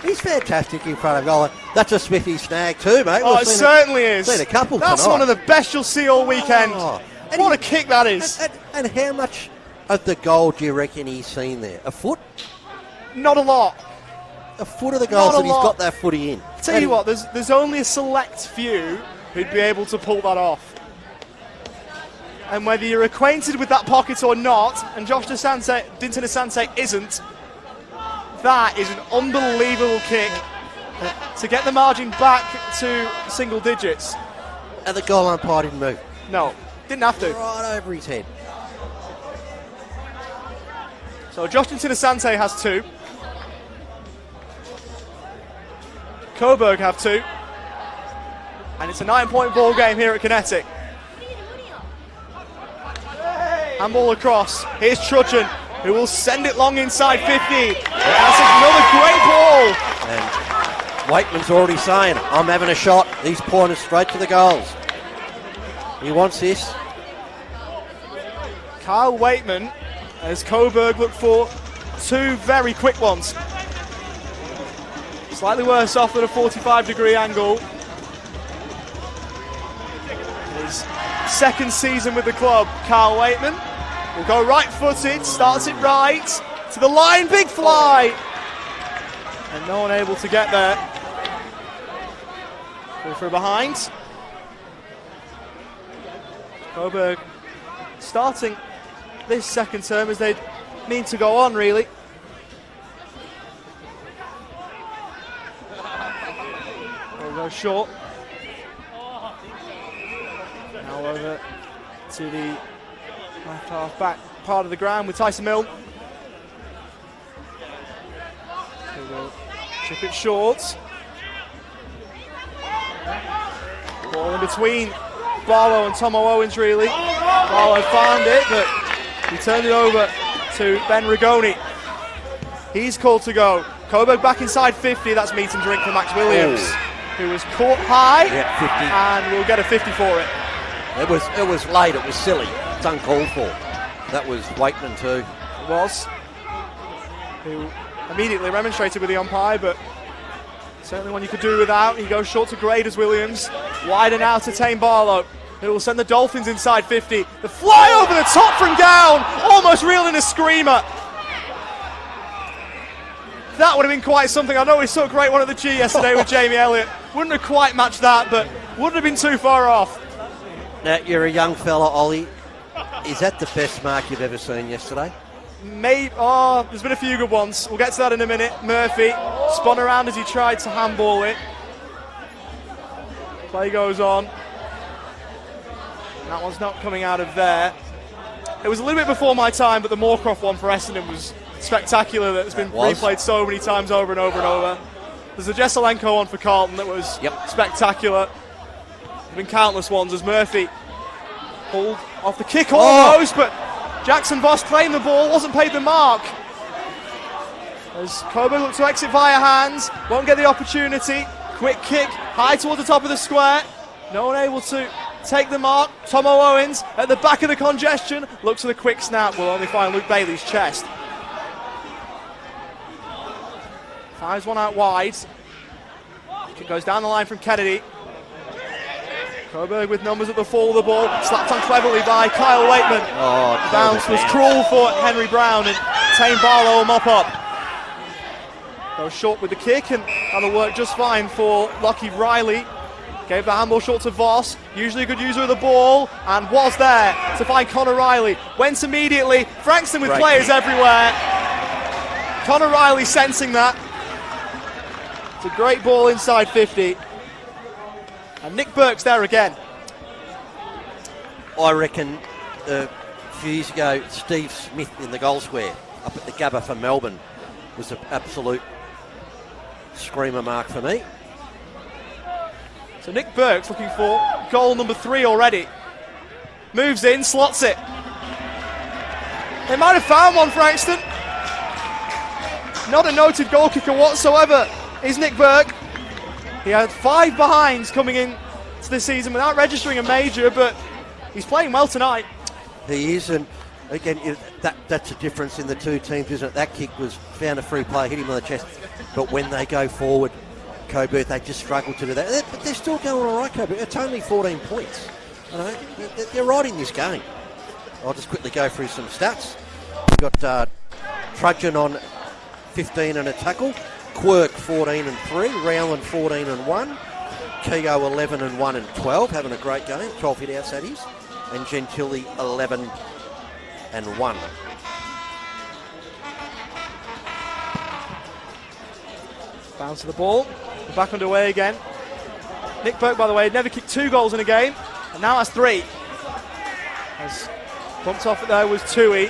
He's fantastic in front of goal. That's a Smithy snag too, mate. Oh, it certainly is. Seen a couple That's tonight. one of the best you'll see all weekend. What a kick that is. And how much of the goal do you reckon he's seen there? A foot? Not a lot. A foot of the goals that he's got that footy in. Tell you what, there's only a select few who'd be able to pull that off. And whether you're acquainted with that pocket or not, and Dinton Asante isn't, that is an unbelievable kick to get the margin back to single digits. And the goal umpire didn't move. No, didn't have to. Right over his head. So Dinton Asante has 2. Coburg have 2. And it's a 9-point ball game here at Kinetic. Handball across. Here's Trudgeon, who will send it long inside 50. That's another great ball. And Wakeman's already saying, I'm having a shot. He's pointed straight to the goals. He wants this. Kyle Wakeman, as Coburg look for 2 very quick ones. Slightly worse off than a 45-degree angle. His second season with the club, Kyle Wakeman will go right-footed, starts it right, to the line, big fly! And no one able to get there. Go for behind. Coburg starting this second term as they mean to go on, really. We'll go short. Now over to the left half back part of the ground with Tyson Milne. We'll chip it short. Ball in between Barlow and Tomo Owens, really. Barlow found it, but he turned it over to Ben Rigoni. He's called to go. Coburg back inside 50. That's meat and drink for Max Williams, who was caught high, and will get a 50 for it. It was late. It was silly. It's uncalled for. That was Wakeman too. It was. Who immediately remonstrated with the umpire, but certainly one you could do without. He goes short to Graders Williams. Wide and out to Tame Barlow, who will send the Dolphins inside 50. The fly over the top from down, almost reeling a screamer. That would have been quite something. I know we saw a great one at the G yesterday with Jamie Elliott. Wouldn't have quite matched that, but wouldn't have been too far off. Now, you're a young fella, Ollie. Is that the best mark you've ever seen yesterday? Maybe. Oh, there's been a few good ones. We'll get to that in a minute. Murphy spun around as he tried to handball it. Play goes on. That one's not coming out of there. It was a little bit before my time, but the Moorcroft one for Essendon was spectacular. That's been replayed so many times over and over and over. There's a Jesselenko one for Carlton that was spectacular. There's been countless ones as Murphy pulled off the kick almost, but Jackson Voss claimed the ball, wasn't paid the mark. As Coburg looked to exit via hands, won't get the opportunity. Quick kick, high towards the top of the square. No one able to take the mark. Tomo Owens at the back of the congestion, looks for the quick snap, will only find Luke Bailey's chest. Fires one out wide. Kick goes down the line from Kennedy. Coburg with numbers at the fall of the ball, slapped on cleverly by Kyle Wakeman. The bounce was cruel for Henry Brown, and Tame Barlow will mop up. Goes short with the kick, and that'll work just fine for Lockie Riley. Gave the handball short to Voss, usually a good user of the ball, and was there to find Connor Riley. Went immediately, Frankston with players everywhere. Connor Riley sensing that. It's a great ball inside 50. And Nick Burke's there again. I reckon a few years ago, Steve Smith in the goal square up at the Gabba for Melbourne was an absolute screamer mark for me. So Nick Burke's looking for goal number 3 already. Moves in, slots it. They might have found one, Frankston. Not a noted goal kicker whatsoever is Nick Burke. He had 5 behinds coming in to this season without registering a major, but he's playing well tonight. He is, and again, that's a difference in the two teams, isn't it? That kick found a free play, hit him on the chest, but when they go forward, Coburg, they just struggle to do that. But they're still going all right, Coburg. It's only 14 points. You know, they're right in this game. I'll just quickly go through some stats. We've got Trudgeon on 15 and a tackle, Quirk 14 and 3, Rowland 14 and 1, Keogh 11 and 1 and 12, having a great game, 12 hit outs that is, and Gentili 11 and 1. Bounce of the ball, we're back underway again. Nick Burke, by the way, never kicked 2 goals in a game, and now has 3. As bumped off it there was Tui.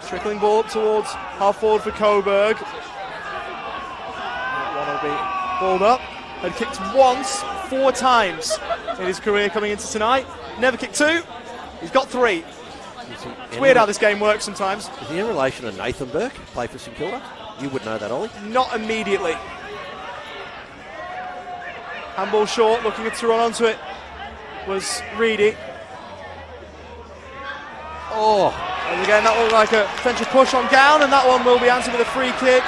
Trickling ball up towards half forward for Coburg. That one will be balled up. Had kicked once, 4 times in his career coming into tonight. Never kicked 2. He's got 3. It's weird how this game works sometimes. Is he in relation to Nathan Burke, play for St Kilda? You would know that, Ollie. Not immediately. Handball short, looking to run onto it was Reedy. Oh, and again, that looked like a potential push on Gown, and that one will be answered with a free kick.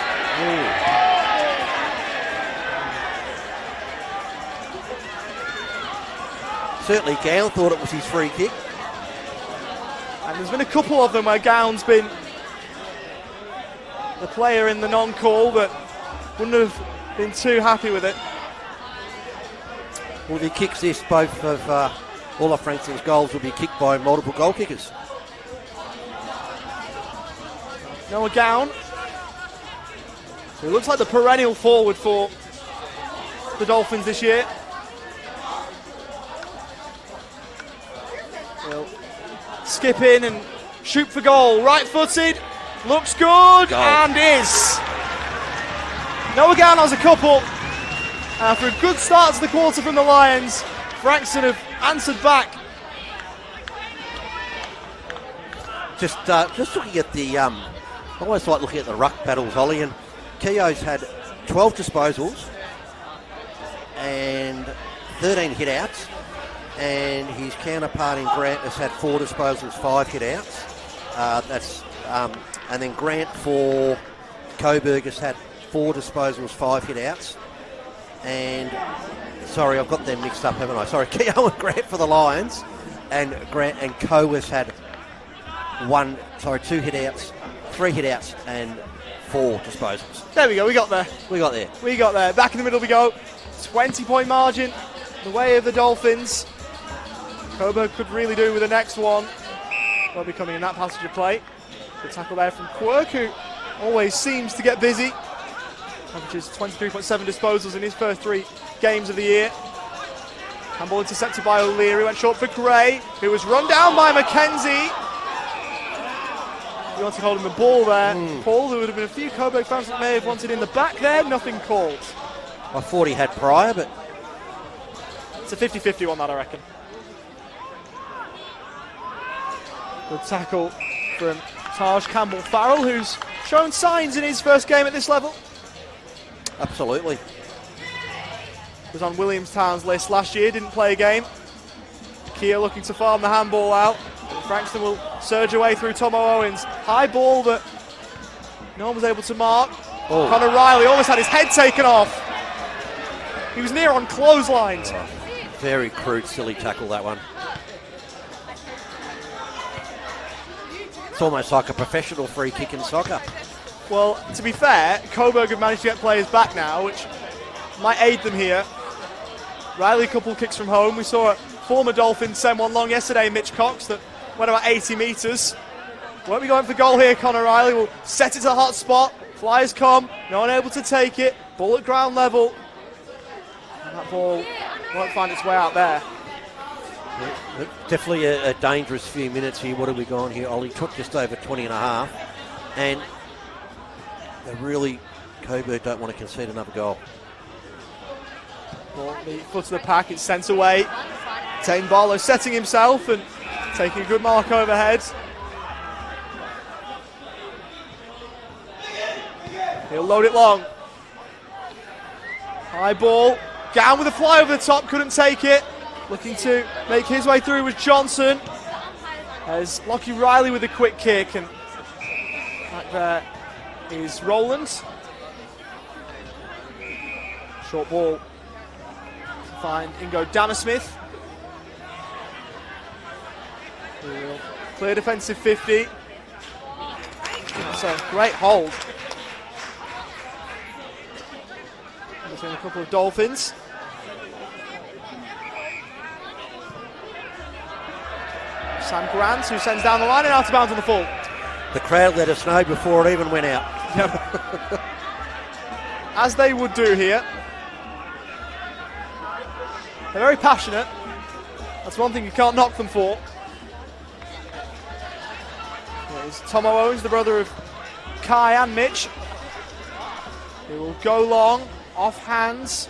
Certainly Gown thought it was his free kick. And there's been a couple of them where Gown's been the player in the non-call, but wouldn't have been too happy with it. Well, if he kicks this, both of all of Frankston's goals will be kicked by multiple goal kickers. Noah Gown, who looks like the perennial forward for the Dolphins this year. Will skip in and shoot for goal. Right-footed, looks good, goal. And is. Noah Gown has a couple. After a good start to the quarter from the Lions, Frankston have answered back. Just looking at the, I always like looking at the ruck battles, Ollie, and Keogh's had 12 disposals and 13 hit-outs, and his counterpart in Grant has had 4 disposals, 5 hit-outs. And then Grant for Coburg has had 4 disposals, 5 hit-outs. And sorry, I've got them mixed up, haven't I? Sorry, Keogh and Grant for the Lions, and Grant and Co has had 2 hit-outs, 3 hit-outs, and 4 disposals. There we go. We got there. We got there. We got there. Back in the middle we go. 20-point margin, the way of the Dolphins. Coburg could really do with the next one. Won't be coming in that passage of play. The tackle there from Quirk, who always seems to get busy. Averages 23.7 disposals in his first 3 games of the year. Handball intercepted by O'Leary, went short for Gray, who was run down by McKenzie. He wanted to hold him the ball there. Paul, there would have been a few Coburg fans that may have wanted in the back there, nothing called. I thought he had prior, but it's a 50-50 one, that I reckon. Good tackle from Taj Campbell-Farrell, who's shown signs in his first game at this level. Absolutely. Was on Williamstown's list last year, didn't play a game. Keogh looking to farm the handball out. Frankston will surge away through Tomo Owens. High ball that no one was able to mark. Oh. Connor Riley almost had his head taken off. He was near on clotheslines. Oh, very crude, silly tackle, that one. It's almost like a professional free kick in soccer. Well, to be fair, Coburg have managed to get players back now, which might aid them here. Riley, a couple kicks from home. We saw a former Dolphin send one long yesterday, Mitch Cox, that went about 80 metres. Won't be going for goal here, Connor Riley will set it to the hot spot. Flyers come, no one able to take it. Ball at ground level. And that ball won't find its way out there. Yeah, definitely a dangerous few minutes here. What have we gone here? Ollie took just over 20 and a half. And they really, Coburg don't want to concede another goal. Well, the foot of the pack, it's sent away. Tane Barlow setting himself and taking a good mark overhead. He'll load it long. High ball, Gown with a fly over the top, couldn't take it. Looking to make his way through was Johnson. As Lockie Riley with a quick kick, and back there is Rowland. Short ball to find Ingo Damasmith. Clear defensive 50. That's a great hold. Between a couple of Dolphins. Sam Grant, who sends down the line and out of bounds on the full. The crowd let us know before it even went out. Yep. As they would do here. They're very passionate. That's one thing you can't knock them for. There's Tomo Owens, the brother of Kai and Mitch. He will go long, off hands.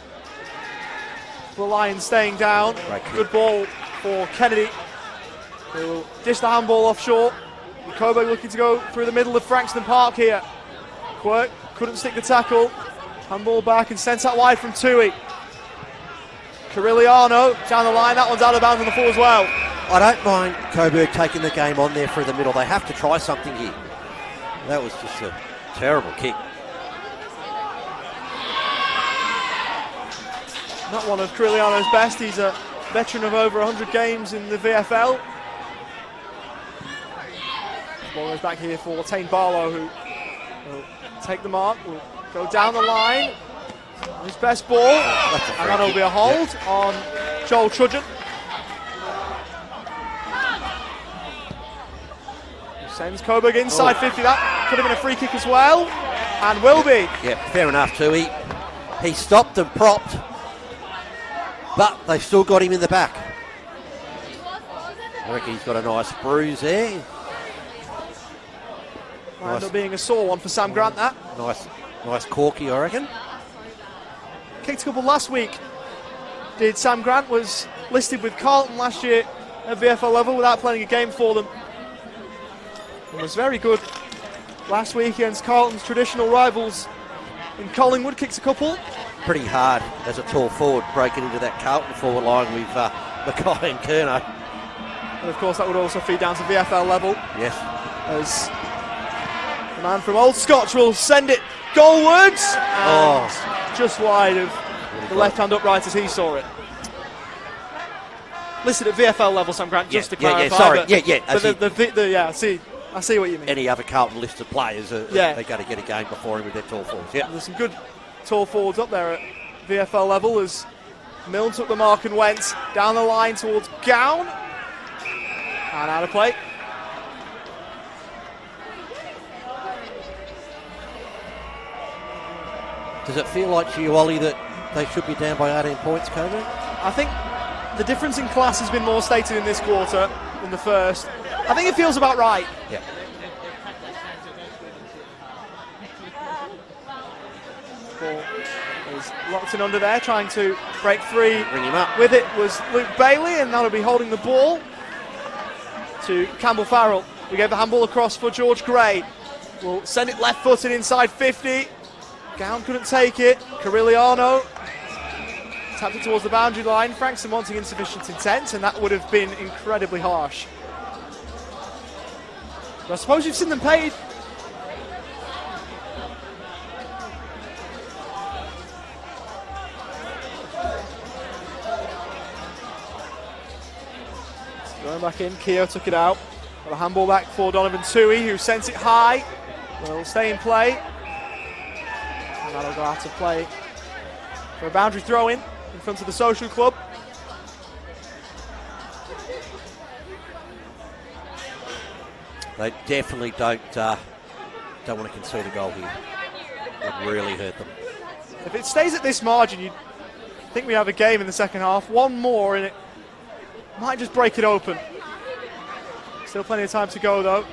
The Lions staying down. Good ball for Kennedy. They will dish the handball offshore. Coburg looking to go through the middle of Frankston Park here. Quirk couldn't stick the tackle. Handball back and sent out wide from Tui. Cariliano down the line. That one's out of bounds on the full as well. I don't mind Coburg taking the game on there through the middle. They have to try something here. That was just a terrible kick. Not one of Cariliano's best. He's a veteran of over 100 games in the VFL. Ball goes back here for Tane Barlow, who will take the mark, will go down the line. His best ball, and that'll be a hold on Joel Trudgeon. Sends Coburg inside 50. That could have been a free kick as well, and will be. Yeah, fair enough too. He stopped and propped, but they've still got him in the back. I reckon he's got a nice bruise there. Might end up being a sore one for Sam Grant, that. Nice corky, I reckon. Kicked a couple last week. Did Sam Grant, was listed with Carlton last year at VFL level without playing a game for them. And was very good last week against Carlton's traditional rivals in Collingwood. Kicked a couple. Pretty hard as a tall forward breaking into that Carlton forward line with Mackay and Kerno. And of course that would also feed down to VFL level. Yes. As the man from Old Scotch will send it goalwards. And just wide of the left-hand upright as he saw it. Listed at VFL level, Sam Grant, just to clarify. I see what you mean. Any other Carlton listed players, they've got to get a game before him with their tall forwards. Yeah. There's some good tall forwards up there at VFL level as Milne took the mark and went down the line towards Gown. And out of play. Does it feel like to you, Ollie, that they should be down by 18 points, Coburg? I think the difference in class has been more stated in this quarter than the first. I think it feels about right. Yeah. Ball is locked in under there, trying to break free. Bring him up. With it was Luke Bailey, and that'll be holding the ball to Campbell Farrell. We gave the handball across for George Gray. We'll send it left-footed inside 50. Gown couldn't take it. Cariliano tapped it towards the boundary line. Frankston wanting insufficient intent, and that would have been incredibly harsh. But I suppose you've seen them paid. Going back in, Keogh took it out. Got a handball back for Donovan Tui, who sent it high. Will stay in play. And that'll go out of play for a boundary throw-in in front of the Social Club. They definitely don't want to concede a goal here. It would really hurt them. If it stays at this margin, you'd think we have a game in the second half. One more and it might just break it open. Still plenty of time to go though.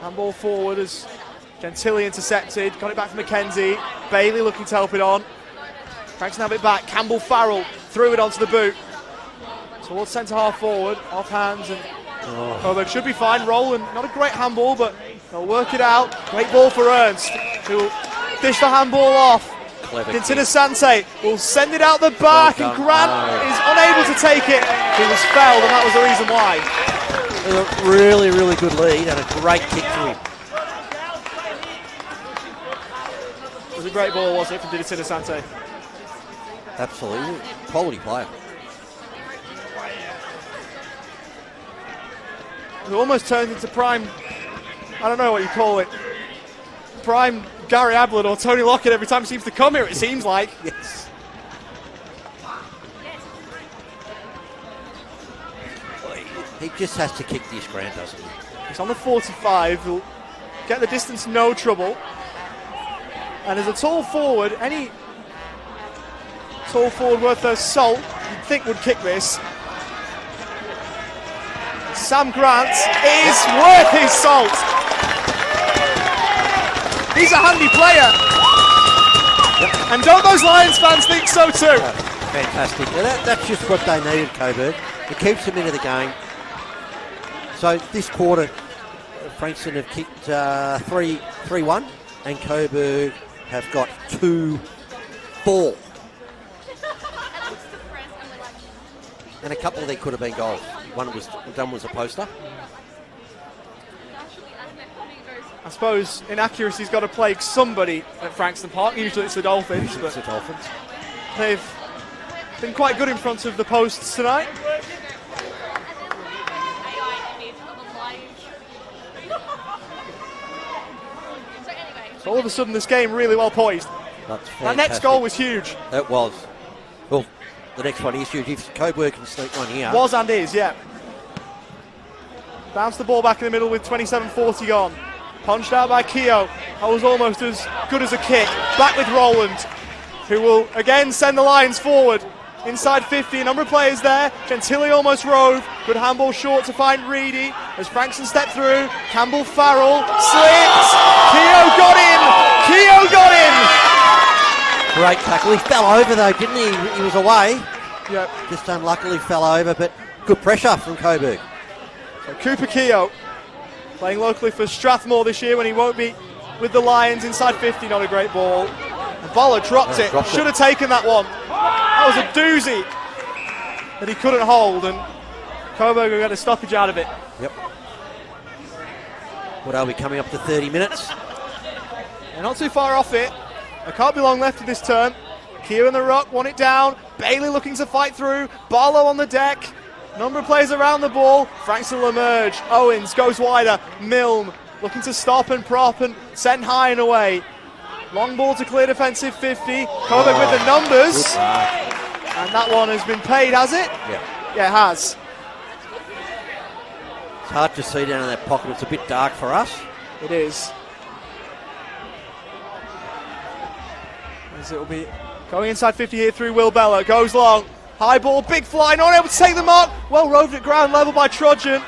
Handball forward as Gentili intercepted. Got it back from McKenzie. Bailey looking to help it on. Frankston have it back. Campbell Farrell threw it onto the boot. Towards centre half forward. Off hands and Coburg should be fine. Rowland, not a great handball, but they'll work it out. Great ball for Ernst, who will dish the handball off. Clever Vincent kick. Asante will send it out the back, Well and done. Grant No. is unable to take it. He was fouled, and that was the reason why. It was a really, really good lead and a great kick to him. It was a great ball, wasn't it, from Vincent Asante? Absolutely. Quality player. It almost turned into prime, I don't know what you call it, prime Gary Ablett or Tony Lockett every time he seems to come here, it seems like. Yes. He just has to kick this ground, doesn't he? He's on the 45, he'll get the distance, no trouble. And as a tall forward, any tall forward worth their salt, you'd think would kick this. Sam Grant is worth his salt. He's a handy player. Yep. And don't those Lions fans think so too? Fantastic. Now that's just what they needed, Coburg. It keeps them into the game. So this quarter, Frankston have kicked 3-1 and Coburg have got 2-4. And a couple of there could have been goals. One was a poster. I suppose inaccuracy's got to plague somebody at Frankston Park. Usually it's the Dolphins, but the Dolphins. They've been quite good in front of the posts tonight. So all of a sudden this game really well poised. That next goal was huge. It was. Well, the next one is huge. If Coburg can sneak one here. Was and is, yeah. Bounce the ball back in the middle with 27:40 gone. Punched out by Keogh. That was almost as good as a kick. Back with Rowland, who will again send the Lions forward. Inside 50, a number of players there. Gentili almost rove. Good handball short to find Reedy. As Frankston stepped through. Campbell Farrell slipped. Keogh got him. Keogh got him. Great tackle. He fell over though, didn't he? He was away. Yep. Just unluckily fell over, but good pressure from Coburg. So Cooper Keogh playing locally for Strathmore this year when he won't be with the Lions. Inside 50, not a great ball. And Boller dropped it. Should have taken that one. That was a doozy that he couldn't hold, and Coburg will get a stoppage out of it. Yep. What are we coming up to 30 minutes? They're not too far off it. There can't be long left in this turn. Keogh in the ruck, want it down. Bailey looking to fight through. Barlow on the deck. Number of players around the ball. Frankston will emerge. Owens goes wider. Milne looking to stop and prop and send high and away. Long ball to clear defensive 50. Coburg with the numbers. And that one has been paid, has it? Yeah. Yeah, it has. It's hard to see down in that pocket. It's a bit dark for us. It is. As it will be going inside 50 here through Will Bella. Goes long. High ball, big fly, not able to take the mark. Well roved at ground level by Trojan.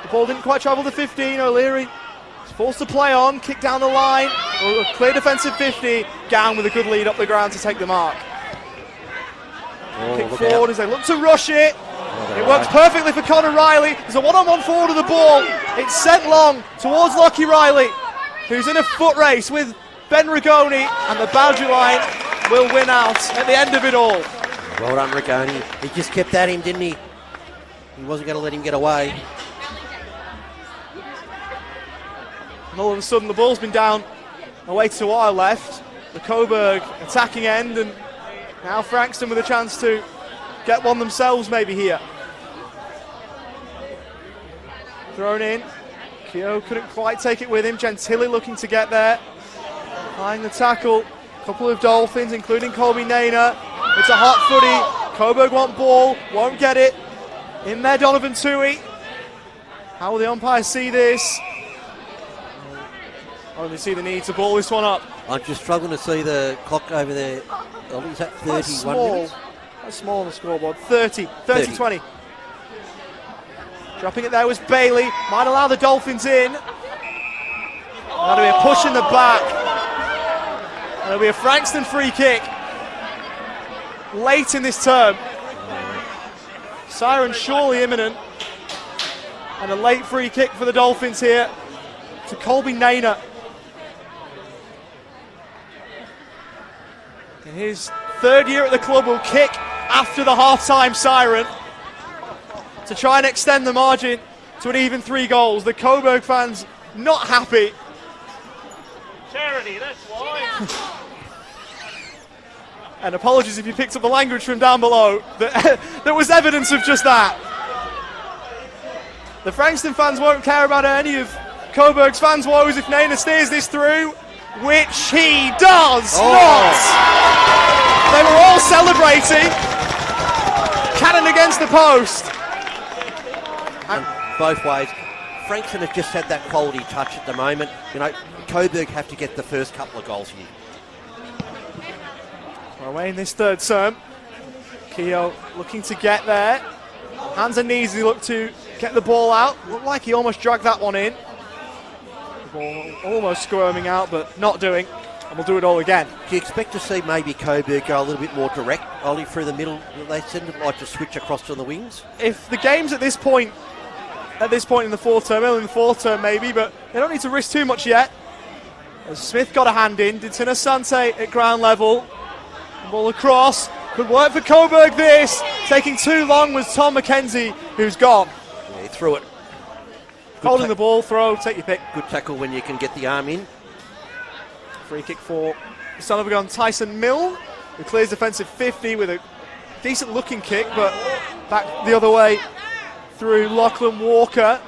The ball didn't quite travel to 15. O'Leary is forced to play on, kick down the line. Clear defensive 50. Gown with a good lead up the ground to take the mark. Kick forward as they look to rush it. It works perfectly for Connor Riley. There's a one-on-one forward of the ball. It's sent long towards Lockie Riley, who's in a foot race with Ben Rigoni, and the boundary line will win out at the end of it all. Well done, Rigoni. He just kept at him, didn't he? He wasn't going to let him get away. And all of a sudden, the ball's been down away to our left. The Coburg attacking end, and now Frankston with a chance to get one themselves maybe here. Thrown in. Keogh couldn't quite take it with him. Gentili looking to get there. Behind the tackle. A couple of Dolphins, including Colby Nainer. It's a hot footy. Coburg want ball. Won't get it. In there, Donovan Toohey. How will the umpires see this? Only see the need to ball this one up. I'm just struggling to see the clock over there. Oh, is that 31 minutes? That's small on the scoreboard. 30-20. Dropping it there was Bailey. Might allow the Dolphins in. That'll be a push in the back. That'll be a Frankston free kick. Late in this term. Siren surely imminent. And a late free kick for the Dolphins here to Colby Nainer. in his third year at the club, will kick after the half-time siren to try and extend the margin to an even 3 goals. The Coburg fans not happy. Charity, that's why. And apologies if you picked up the language from down below. There was evidence of just that. The Frankston fans won't care about any of Coburg's fans' woes if Naina steers this through, which he does not. They were all celebrating. Cannon against the post. And both ways. Frankston has just had that quality touch at the moment. You know, Coburg have to get the first couple of goals here. We're away in this third term. Keogh looking to get there. Hands and knees, he looked to get the ball out. Looked like he almost dragged that one in. The ball almost squirming out, but not doing. And we'll do it all again. Do you expect to see maybe Coburg go a little bit more direct, only through the middle? They tend to like to switch across to the wings. If the game's at this point in the fourth term, early in the fourth term maybe, but they don't need to risk too much yet. As Smith got a hand in, Ditina Sante at ground level. Ball across. Could work for Coburg this. Taking too long was Tom McKenzie, who's gone. Yeah, he threw it. Holding the ball, throw, take your pick. Good tackle when you can get the arm in. Free kick for the son of a gun, Tyson Milne, who clears defensive 50 with a decent looking kick, but back the other way through Lachlan Walker.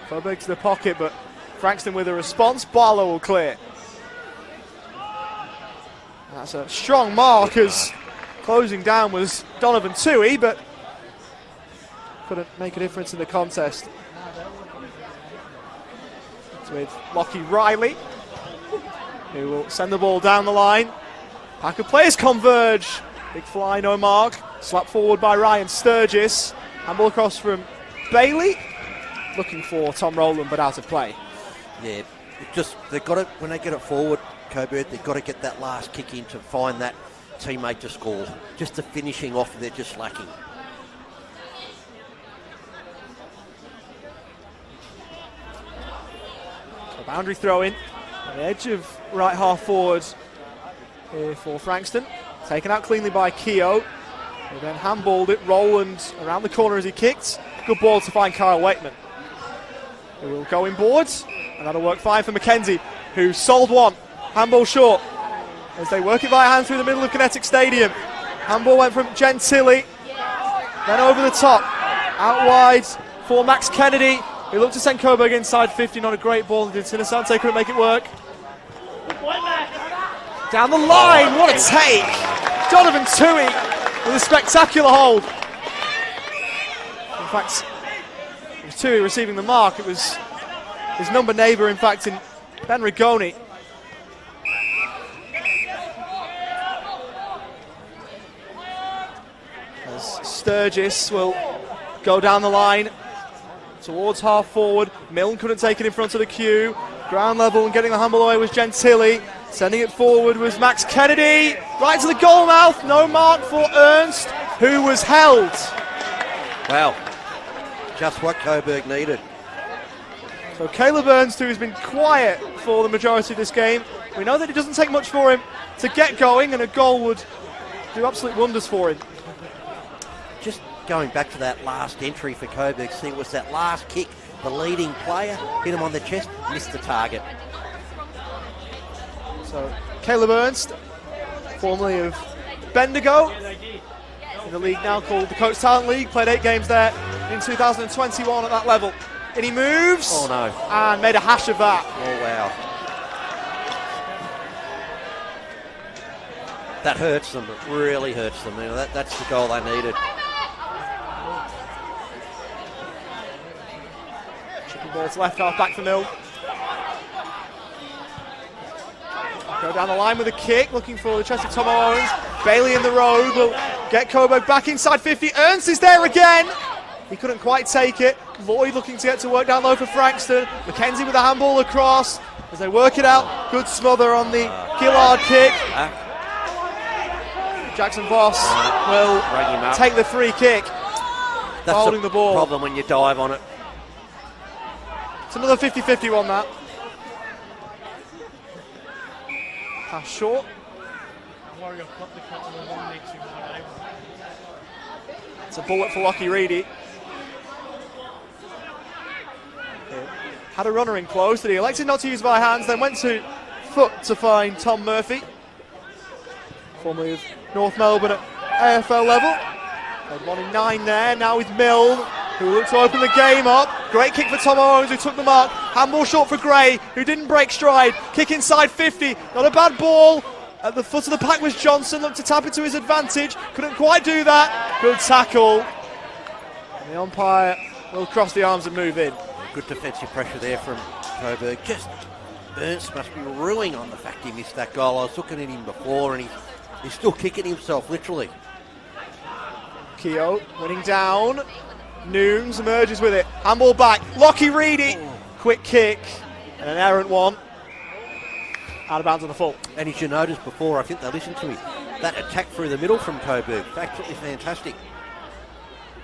Coburg to the pocket, but Frankston with a response. Barlow will clear. That's a strong mark, as closing down was Donovan Toohey, but couldn't make a difference in the contest. It's with Lockie Riley, who will send the ball down the line. Pack of players converge. Big fly, no mark. Slapped forward by Ryan Sturgis. Handball across from Bailey. Looking for Tom Rowland, but out of play. Yeah, they've got it when they get it forward. Coburg, they've got to get that last kick in to find that teammate to score. Just the finishing off, they're just lacking. A boundary throw in on the edge of right half forward here for Frankston. Taken out cleanly by Keogh. He then handballed it. Rowland around the corner as he kicked. Good ball to find Kyle Wakeman, who will go inboard, and that'll work fine for McKenzie, who sold one. Handball short as they work it by hand through the middle of Kinetic Stadium. Handball went from Gentili, then over the top, out wide for Max Kennedy, who looked to send Coburg inside 50. Not a great ball. Ditina Sante couldn't make it work. Down the line, what a take! Donovan Toohey with a spectacular hold. In fact, it was Toohey receiving the mark. It was his number neighbour, in fact, in Ben Rigoni. Sturgis will go down the line towards half forward. Milne couldn't take it in front of the queue. Ground level and getting the handball away was Gentili. Sending it forward was Max Kennedy. Right to the goal mouth. No mark for Ernst, who was held. Wow. Just what Coburg needed. So Caleb Ernst, who has been quiet for the majority of this game, we know that it doesn't take much for him to get going, and a goal would do absolute wonders for him. Just going back to that last entry for Coburg, see, it was that last kick, the leading player hit him on the chest, missed the target. So Caleb Ernst, formerly of Bendigo, in the league now called the Coach Talent League, played 8 games there in 2021 at that level. And he moves, oh no, and made a hash of that. Oh wow. That hurts them, it really hurts them. You know, that's the goal they needed. Chipping ball to left half, back for Mill. Go down the line with a kick, looking for the chest of Tom Owens. Bailey in the road will get Coburg back inside 50. Ernst is there again. He couldn't quite take it. Lloyd looking to get to work down low for Frankston. McKenzie with a handball across as they work it out. Good smother on the Gillard kick. Jackson Voss will take the free kick. That's holding the ball. Problem when you dive on it. It's another 50-50 on that. Pass short. Warrior Cup, the cup of the 1 next year. It's a bullet for Lockie Reedy. Had a runner in close that he elected not to use by hands, then went to foot to find Tom Murphy, formerly of North Melbourne at AFL level. Played 1 in 9 there, now with Milne, who looked to open the game up. Great kick for Tom Owens, who took the mark. Handball short for Gray, who didn't break stride. Kick inside 50, not a bad ball. At the foot of the pack was Johnson, looked to tap it to his advantage. Couldn't quite do that. Good tackle. And the umpire will cross the arms and move in. Good defensive pressure there from Coburg. Just Ernst must be ruing on the fact he missed that goal. I was looking at him before and he's still kicking himself, literally. Keogh winning down. Nooms emerges with it. Handball back. Lockie Reedy. Quick kick. And an errant one. Out of bounds on the full. And as you noticed before, I think they listened to me, that attack through the middle from Coburg, absolutely fantastic.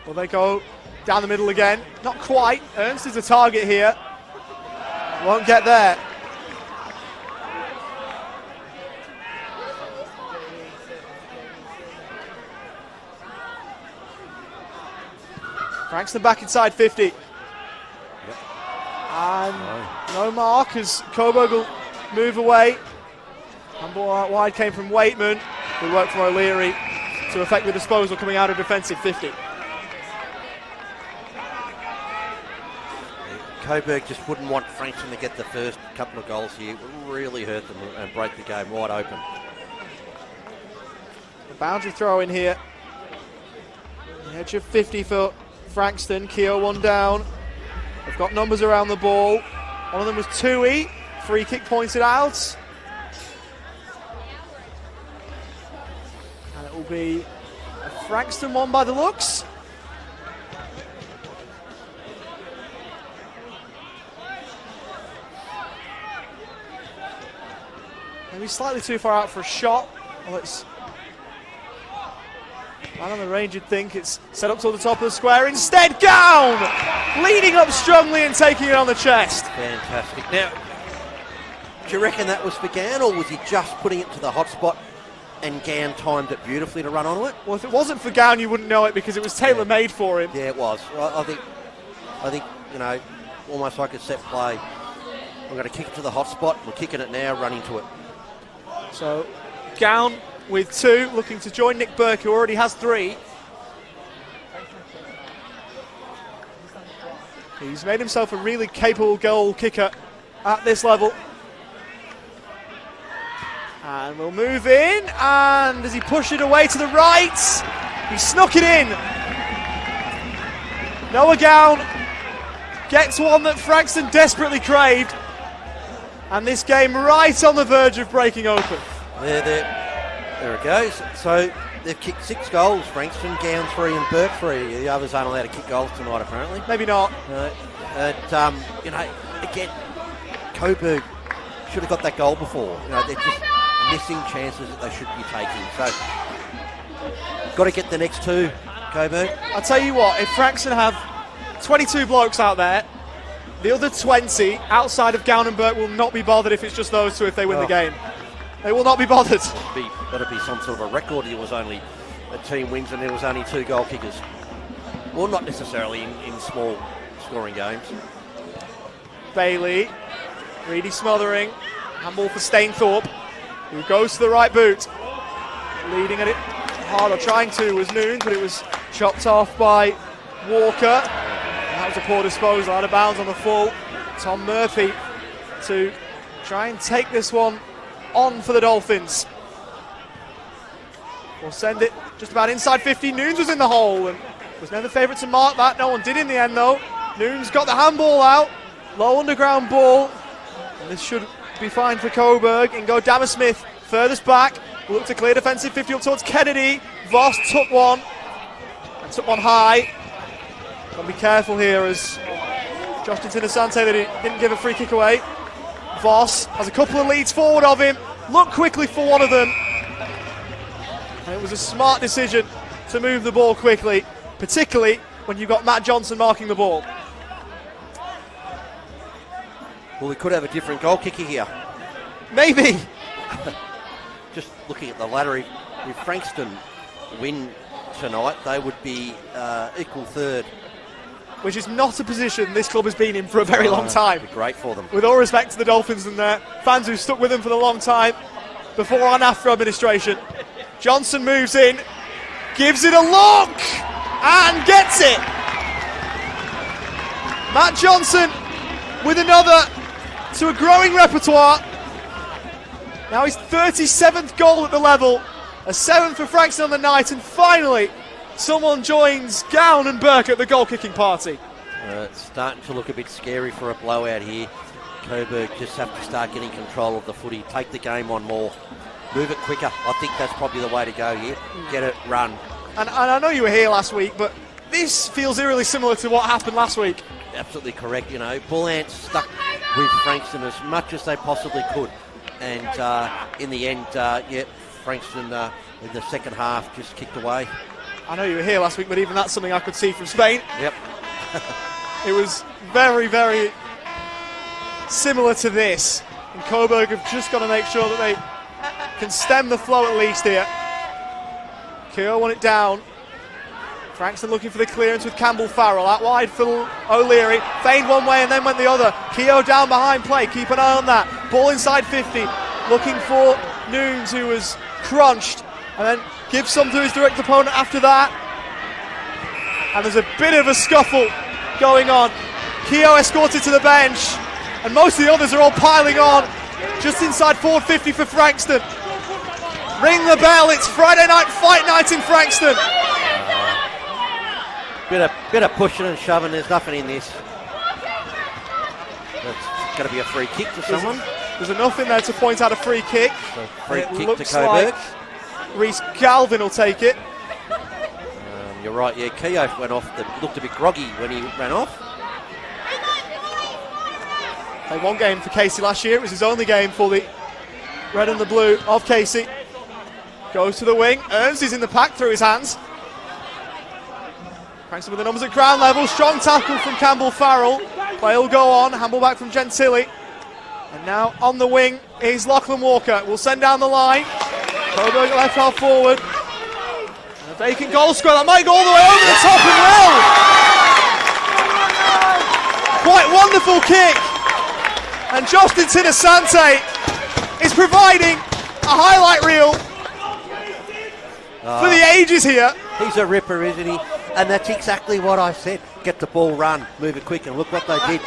Well, they go down the middle again. Not quite. Ernst is the target here. Won't get there. Frankston back inside 50. Yep. And no mark as Coburg will move away. Handball out wide came from Waitman, who worked for O'Leary to effect the disposal coming out of defensive 50. Coburg just wouldn't want Frankston to get the first couple of goals here. It would really hurt them and break the game wide open. The boundary throw in here. The edge of 50 for Frankston. Keogh one down. They've got numbers around the ball. One of them was Tui. Free kick pointed out. And it will be a Frankston one by the looks. Maybe slightly too far out for a shot. Well, it's right on the range, you'd think. It's set up to the top of the square. Instead, Gown! Leading up strongly and taking it on the chest. Fantastic. Now, do you reckon that was for Gown, or was he just putting it to the hot spot and Gown timed it beautifully to run onto it? Well, if it wasn't for Gown, you wouldn't know it because it was tailor-made for him. Yeah, it was. I think, you know, almost like a set play. I'm going to kick it to the hot spot. We're kicking it now, running to it. So, Gown with 2, looking to join Nick Burke, who already has 3. He's made himself a really capable goal kicker at this level. And we'll move in, and as he pushed it away to the right, he snuck it in. Noah Gown gets one that Frankston desperately craved. And this game right on the verge of breaking open. There it goes. So they've kicked 6 goals, Frankston, Gown 3 and Burke 3. The others aren't allowed to kick goals tonight, apparently. Maybe not. You know, again, Coburg should have got that goal before. You know, they're just missing chances that they should be taking. So, got to get the next 2, Coburg. I'll tell you what, if Frankston have 22 blokes out there, the other 20 outside of Gown and Burke will not be bothered if it's just those 2 if they win the game. They will not be bothered. That'd be some sort of a record. It was only a team wins and there was only 2 goal kickers. Well, not necessarily in small scoring games. Bailey, Reedy smothering, handball for Stainthorpe, who goes to the right boot. Leading at it hard, or trying to, was Noons, but it was chopped off by Walker. That was a poor disposal, out of bounds on the full. Tom Murphy to try and take this one on for the Dolphins. We'll send it just about inside 50. Noons was in the hole and was never favourite to mark that. No one did in the end though. Noons got the handball out. Low underground ball. And this should be fine for Coburg. And go Dammersmith furthest back. Look to clear defensive 50 up towards Kennedy. Voss took one. And took one high. Got to be careful here as Josh Asante that he didn't give a free kick away. Voss has a couple of leads forward of him. Look quickly for one of them. And it was a smart decision to move the ball quickly, particularly when you've got Matt Johnson marking the ball. Well, we could have a different goal kicker here. Maybe. just looking at the ladder, if Frankston win tonight, they would be equal third. Which is not a position this club has been in for a very long time. It'd be great for them. With all respect to the Dolphins and their fans who stuck with them for the long time, before and after administration. Johnson moves in, gives it a look, and gets it. Matt Johnson with another to a growing repertoire. Now his 37th goal at the level, a 7th for Frankston on the night, and finally someone joins Gown and Burke at the goal-kicking party. It's starting to look a bit scary for a blowout here. Coburg just have to start getting control of the footy, take the game on more, move it quicker. I think that's probably the way to go here. Get it, run. And I know you were here last week, but this feels eerily similar to what happened last week. Absolutely correct. You know, Bull Ants stuck with Frankston as much as they possibly could. And in the end, Frankston in the second half just kicked away. I know you were here last week, but even that's something I could see from Spain. Yep. It was very, very similar to this. And Coburg have just got to make sure that they can stem the flow at least here. Keogh won it down. Frankston looking for the clearance with Campbell Farrell. Out wide for O'Leary. Feigned one way and then went the other. Keogh down behind play. Keep an eye on that. Ball inside 50. Looking for Noons, who was crunched. And then gives some to his direct opponent after that. And there's a bit of a scuffle going on. Keogh escorted to the bench. And most of the others are all piling on. Just inside forward 50 for Frankston. Ring the bell. It's Friday night fight night in Frankston. Bit of pushing and shoving. There's nothing in this. That's going to be a free kick to someone. There's enough in there to point out a free kick. So free it kick looks to Coburg. like Rhys Galvin will take it. You're right, yeah. Keogh went off. Looked a bit groggy when he ran off. Played one game for Casey last year. It was his only game for the red and the blue of Casey. Goes to the wing. Ernst is in the pack through his hands. Frankston with the numbers at ground level. Strong tackle from Campbell Farrell. Play will go on. Handball back from Gentili. And now on the wing is Lachlan Walker. Will send down the line. Coburg left half forward. And a vacant goal square. That might go all the way over the top and will. Quite wonderful kick. And Justin Tinasante is providing a highlight reel for the ages here. He's a ripper, isn't he? And that's exactly what I said. Get the ball, run, move it quick, and look what they did.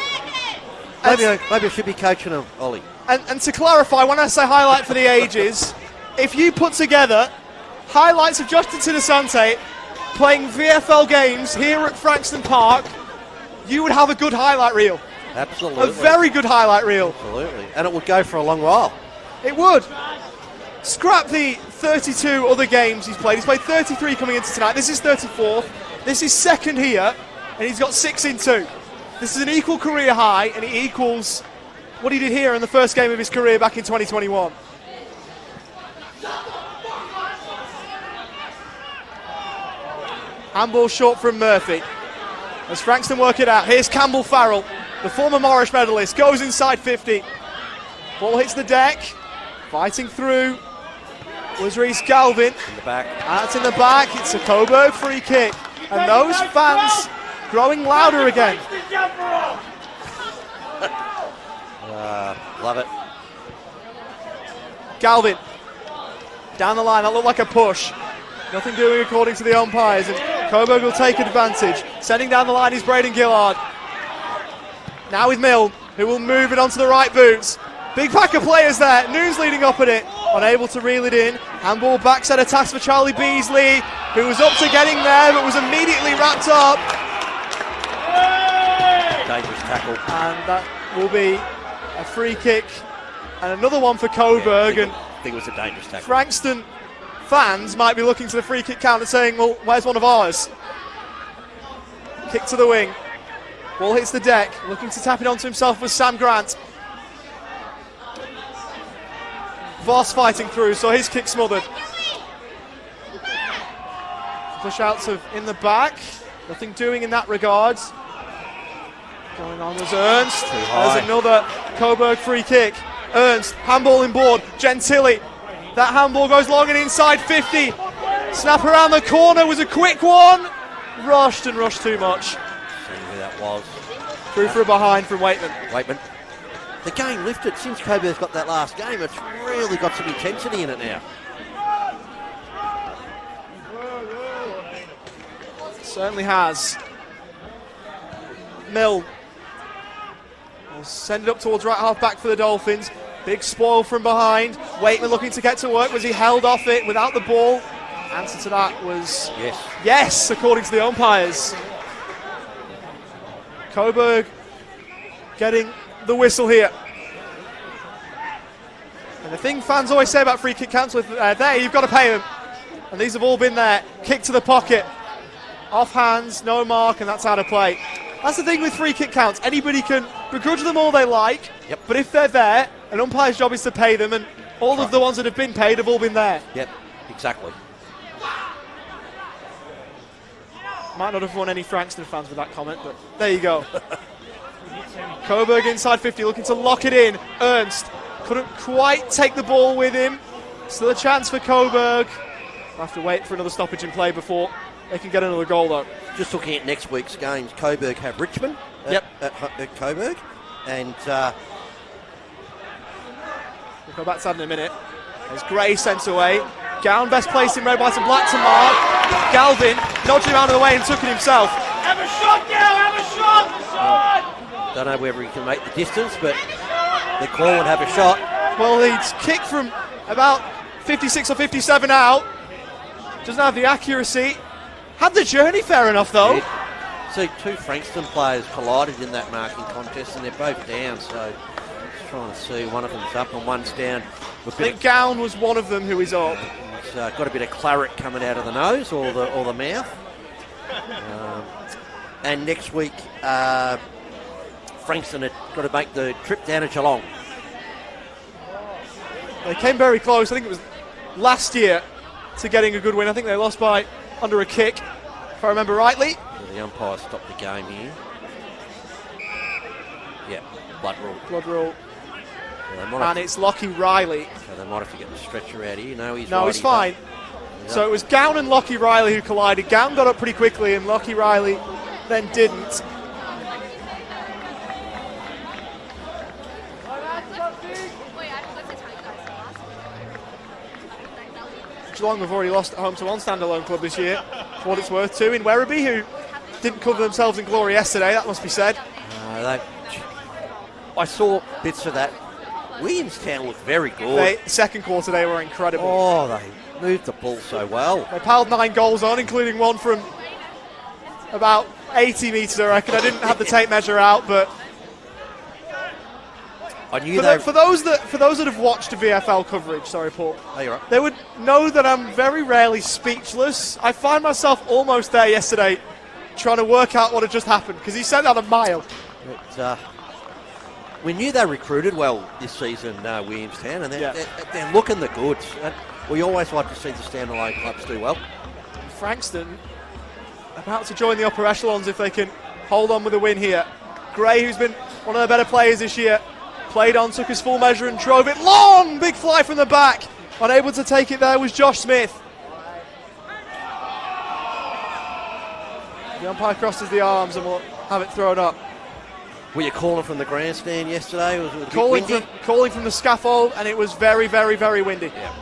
Maybe I should be coaching them, Ollie. And to clarify, when I say highlight for the ages, if you put together highlights of Justin Tinasante playing VFL games here at Frankston Park, you would have a good highlight reel. Absolutely. A very good highlight reel. Absolutely. And it would go for a long while. It would. Scrap the 32 other games he's played. He's played 33 coming into tonight. This is 34th. This is second here, and he's got 6 in 2. This is an equal career high, and it equals what he did here in the first game of his career back in 2021. Handball short from Murphy. As Frankston work it out, here's Campbell Farrell, the former Morris medalist, goes inside 50. Ball hits the deck. Fighting through was Rhys Galvin. In the back. That's in the back. It's a Coburg free kick. And those fans growing louder again. Love it. Galvin down the line. That looked like a push. Nothing doing according to the umpires. And Coburg will take advantage. Sending down the line is Braden Gillard. Now with Milne, who will move it onto the right boots. Big pack of players there. Noons leading up at it. Unable to reel it in. Handball backside attacks for Charlie Beasley, who was up to getting there but was immediately wrapped up. Dangerous tackle. And that will be a free kick. And another one for Coburg. I think it was a dangerous tackle. Frankston fans might be looking to the free kick count and saying, well, where's one of ours? Kick to the wing. Ball hits the deck. Looking to tap it onto himself was Sam Grant. Voss fighting through, so his kick smothered. Push outs of in the back. Nothing doing in that regard. Going on was Ernst. There's another Coburg free kick. Ernst, handball in board. Gentili That handball goes long and inside 50. Snap around the corner was a quick one. Rushed too much. See who that was. Through for a behind from Waitman. The game lifted since Coburg's got that last game. It's really got some intensity in it now. Certainly has. Mill will send it up towards right half back for the Dolphins. Big spoil from behind. Waitman looking to get to work. Was he held off it without the ball? Answer to that was yes, according to the umpires. Coburg getting the whistle here. And the thing fans always say about free kick counts with there, you've got to pay them. And these have all been there. Kick to the pocket. Off hands, no mark, and that's out of play. That's the thing with free kick counts. Anybody can begrudge them all they like, but if they're there, an umpire's job is to pay them, and all of the ones that have been paid have all been there. Yep, exactly. Might not have won any Frankston fans with that comment, but there you go. Coburg inside 50, looking to lock it in. Ernst couldn't quite take the ball with him. Still a chance for Coburg. We'll have to wait for another stoppage in play before they can get another goal, though. Just looking at next week's games, Coburg have Richmond at Coburg, and we'll go back to that in a minute. As Gray sent away. Gown best placed in red, white and black to mark. Galvin nudged him out of the way and took it himself. Have a shot, Gal! Have a shot! Don't know whether he can make the distance, but the call would have a shot. Well, he's kicked from about 56 or 57 out. Doesn't have the accuracy. Had the journey fair enough, though. Yeah. So two Frankston players collided in that marking contest, and they're both down. So just trying to see, one of them's up and one's down. I think Gown was one of them who is up. He's got a bit of claret coming out of the nose or the mouth. And next week, Frankston had got to make the trip down to Geelong. They came very close. I think it was last year to getting a good win. I think they lost by under a kick, if I remember rightly. So the umpire stopped the game here. Yeah, blood rule. Blood rule. So and it's Lockie Riley. So they might have to get the stretcher out here. No, he's fine. So it was Gown and Lockie Riley who collided. Gown got up pretty quickly and Lockie Riley then didn't. Geelong have already lost at home to one standalone club this year, for what it's worth, two in Werribee, who didn't cover themselves in glory yesterday, that must be said. I saw bits of that. Williamstown looked very good. Second quarter, they were incredible. Oh, they moved the ball so well. They piled 9 goals on, including one from about 80 metres, I reckon. I didn't have the tape measure out, but I knew for those that have watched VFL coverage, sorry, Paul, you're right. they would know that I'm very rarely speechless. I find myself almost there yesterday, trying to work out what had just happened, because he sent out a mile. We knew they recruited well this season, Williamstown, and they're looking the goods. We always like to see the standalone clubs do well. Frankston about to join the upper echelons if they can hold on with a win here. Gray, who's been one of the better players this year, played on, took his full measure and drove it long. Big fly from the back. Unable to take it there was Josh Smith. The umpire crosses the arms and will have it thrown up. Were you calling from the grandstand yesterday? Was it calling from the scaffold, and it was very, very, very windy. Yeah.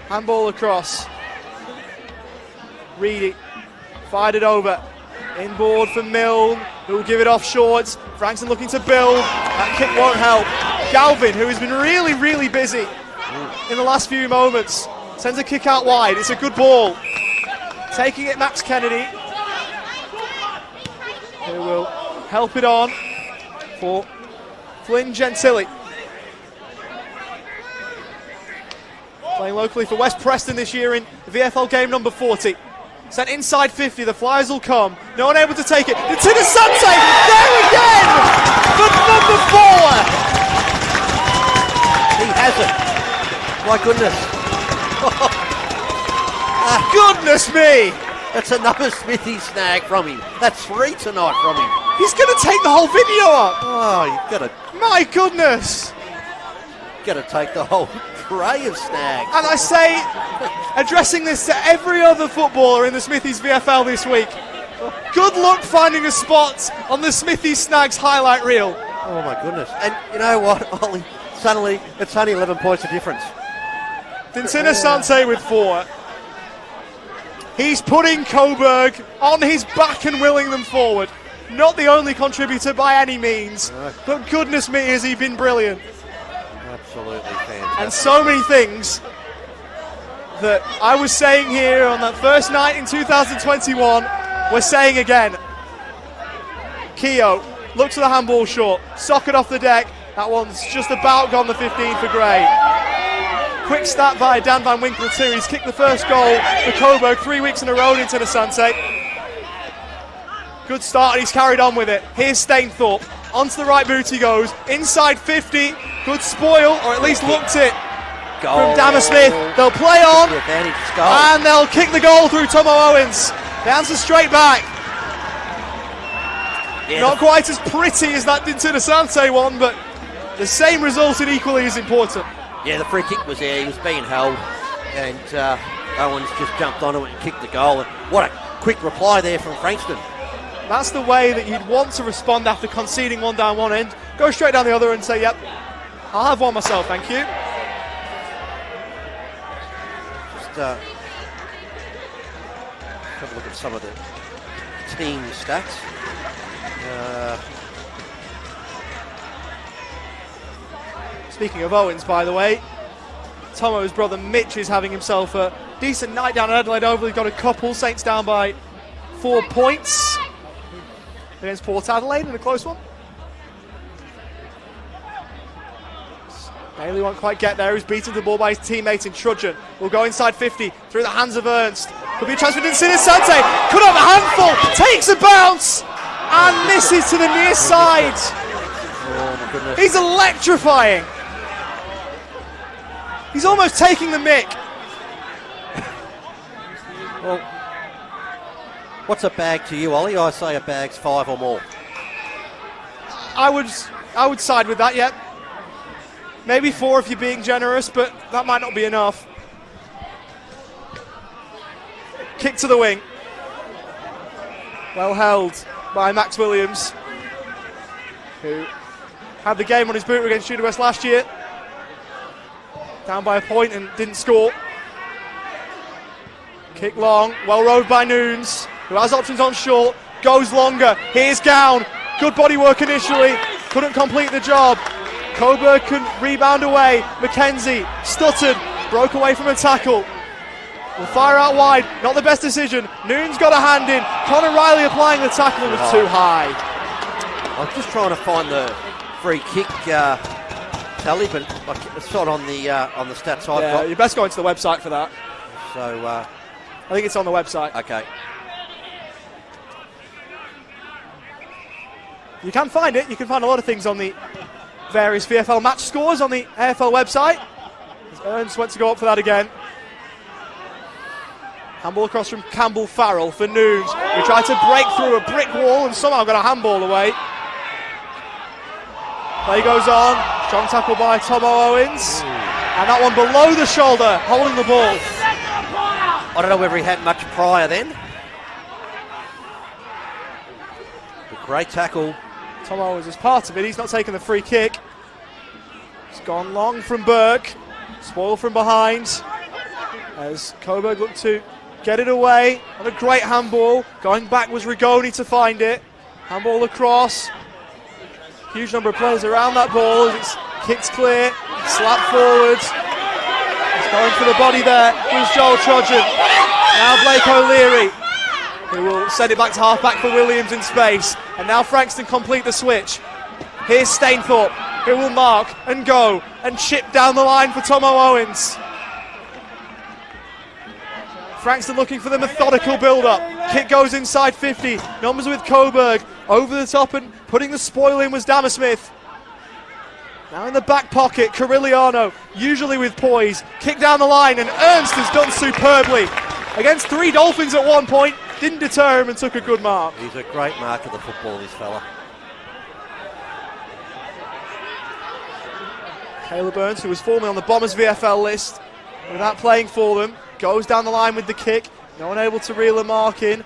Handball across. Reedy fired it over. Inboard for Milne, who will give it off short. Frankston looking to build. That kick won't help. Galvin, who has been really, really busy in the last few moments, sends a kick out wide. It's a good ball. Taking it, Max Kennedy, who will help it on for Flynn Gentili. Playing locally for West Preston this year in VFL game number 40. Sent inside 50, the Flyers will come. No one able to take it. It's to the Sante, there again! For number 4! He has it. My goodness. Goodness me! That's another Smithy snag from him. That's 3 tonight from him. He's going to take the whole video up. Oh, you've got to... My goodness. Got to take the whole tray of snags. And I say, addressing this to every other footballer in the Smithies VFL this week, good luck finding a spot on the Smithies Snags highlight reel. Oh my goodness. And you know what, Ollie? Suddenly, it's only 11 points of difference. Dintina Sante with 4. He's putting Coburg on his back and willing them forward. Not the only contributor by any means, but goodness me, has he been brilliant. Absolutely fantastic. And so many things that I was saying here on that first night in 2021, we're saying again. Keogh looks at the handball short, socket off the deck. That one's just about gone the 15 for Gray. Quick stat by Dan Van Winkle too. He's kicked the first goal for Coburg 3 weeks in a row into the Sante. Good start, and he's carried on with it. Here's Stainthorpe. Onto the right boot he goes. Inside 50. Good spoil, or at least looked it Goal. from Dammersmith. They'll play on, The advantage is goal. and they'll kick the goal through Tomo Owens. Bounces straight back. Yeah, Not quite as pretty as that Dintina Sante one, but the same result and equally as important. the free kick was there. He was being held, and Owens just jumped onto it and kicked the goal. And what a quick reply there from Frankston. That's the way that you'd want to respond after conceding one down one end. Go straight down the other and say, yep, I'll have one myself, thank you. Just have a look at some of the team stats. Speaking of Owens, by the way, Tomo's brother Mitch is having himself a decent night down at Adelaide Oval. He's got a couple. Saints down by 4 points against Port Adelaide in a close one. Bailey won't quite get there. He's beaten the ball by his teammate in Trudgeon. Will go inside 50 through the hands of Ernst. Could be a chance for Dintina Sante. Could have a handful. Takes a bounce and misses to the near side. Oh my goodness. He's electrifying. He's almost taking the mick. Well, what's a bag to you, Ollie? I say a bag's 5 or more. I would side with that, yeah. Maybe 4 if you're being generous, but that might not be enough. Kick to the wing. Well held by Max Williams, who had the game on his boot against Tudor West last year. Down by a point and didn't score. Kick long, well rode by Noons, who has options on short, goes longer. Here's Gown. Good body work initially, couldn't complete the job. Coburg can rebound away. McKenzie stuttered, broke away from a tackle. Will fire out wide, not the best decision. Noon's got a hand in. Connor Riley applying the tackle, was too high. I'm just trying to find the free kick tally, but it's not on the stats I've got. You're best going to the website for that. So I think it's on the website. okay. You can find it. You can find a lot of things on the various VFL match scores on the AFL website. Ernst went to go up for that again. Handball across from Campbell Farrell for Noons, who tried to break through a brick wall and somehow got a handball away. Play goes on. Strong tackle by Tomo Owens. And that one below the shoulder, holding the ball. I don't know whether he had much prior then. But great tackle. Tomo Owens is part of it. He's not taking the free kick. It's gone long from Burke. Spoil from behind. As Coburg looked to get it away on a great handball. Going back was Rigoni to find it. Handball across. Huge number of players around that ball as it's kicked clear. Slap forward. He's going for the body there. Here's Joel Trudgeon. Now Blake O'Leary, who will send it back to half-back for Williams in space. And now Frankston complete the switch. Here's Stainthorpe, who will mark and go and chip down the line for Tomo Owens. Frankston looking for the methodical build-up. Kick goes inside 50. Numbers with Coburg. Over the top and putting the spoil in was Dammersmith. Now in the back pocket, Cariliano, usually with poise. Kick down the line, and Ernst has done superbly. Against 3 Dolphins at one point, didn't deter him and took a good mark. He's a great mark of the football, this fella. Caleb Burns, who was formerly on the Bombers VFL list, without playing for them, goes down the line with the kick. No one able to reel a mark in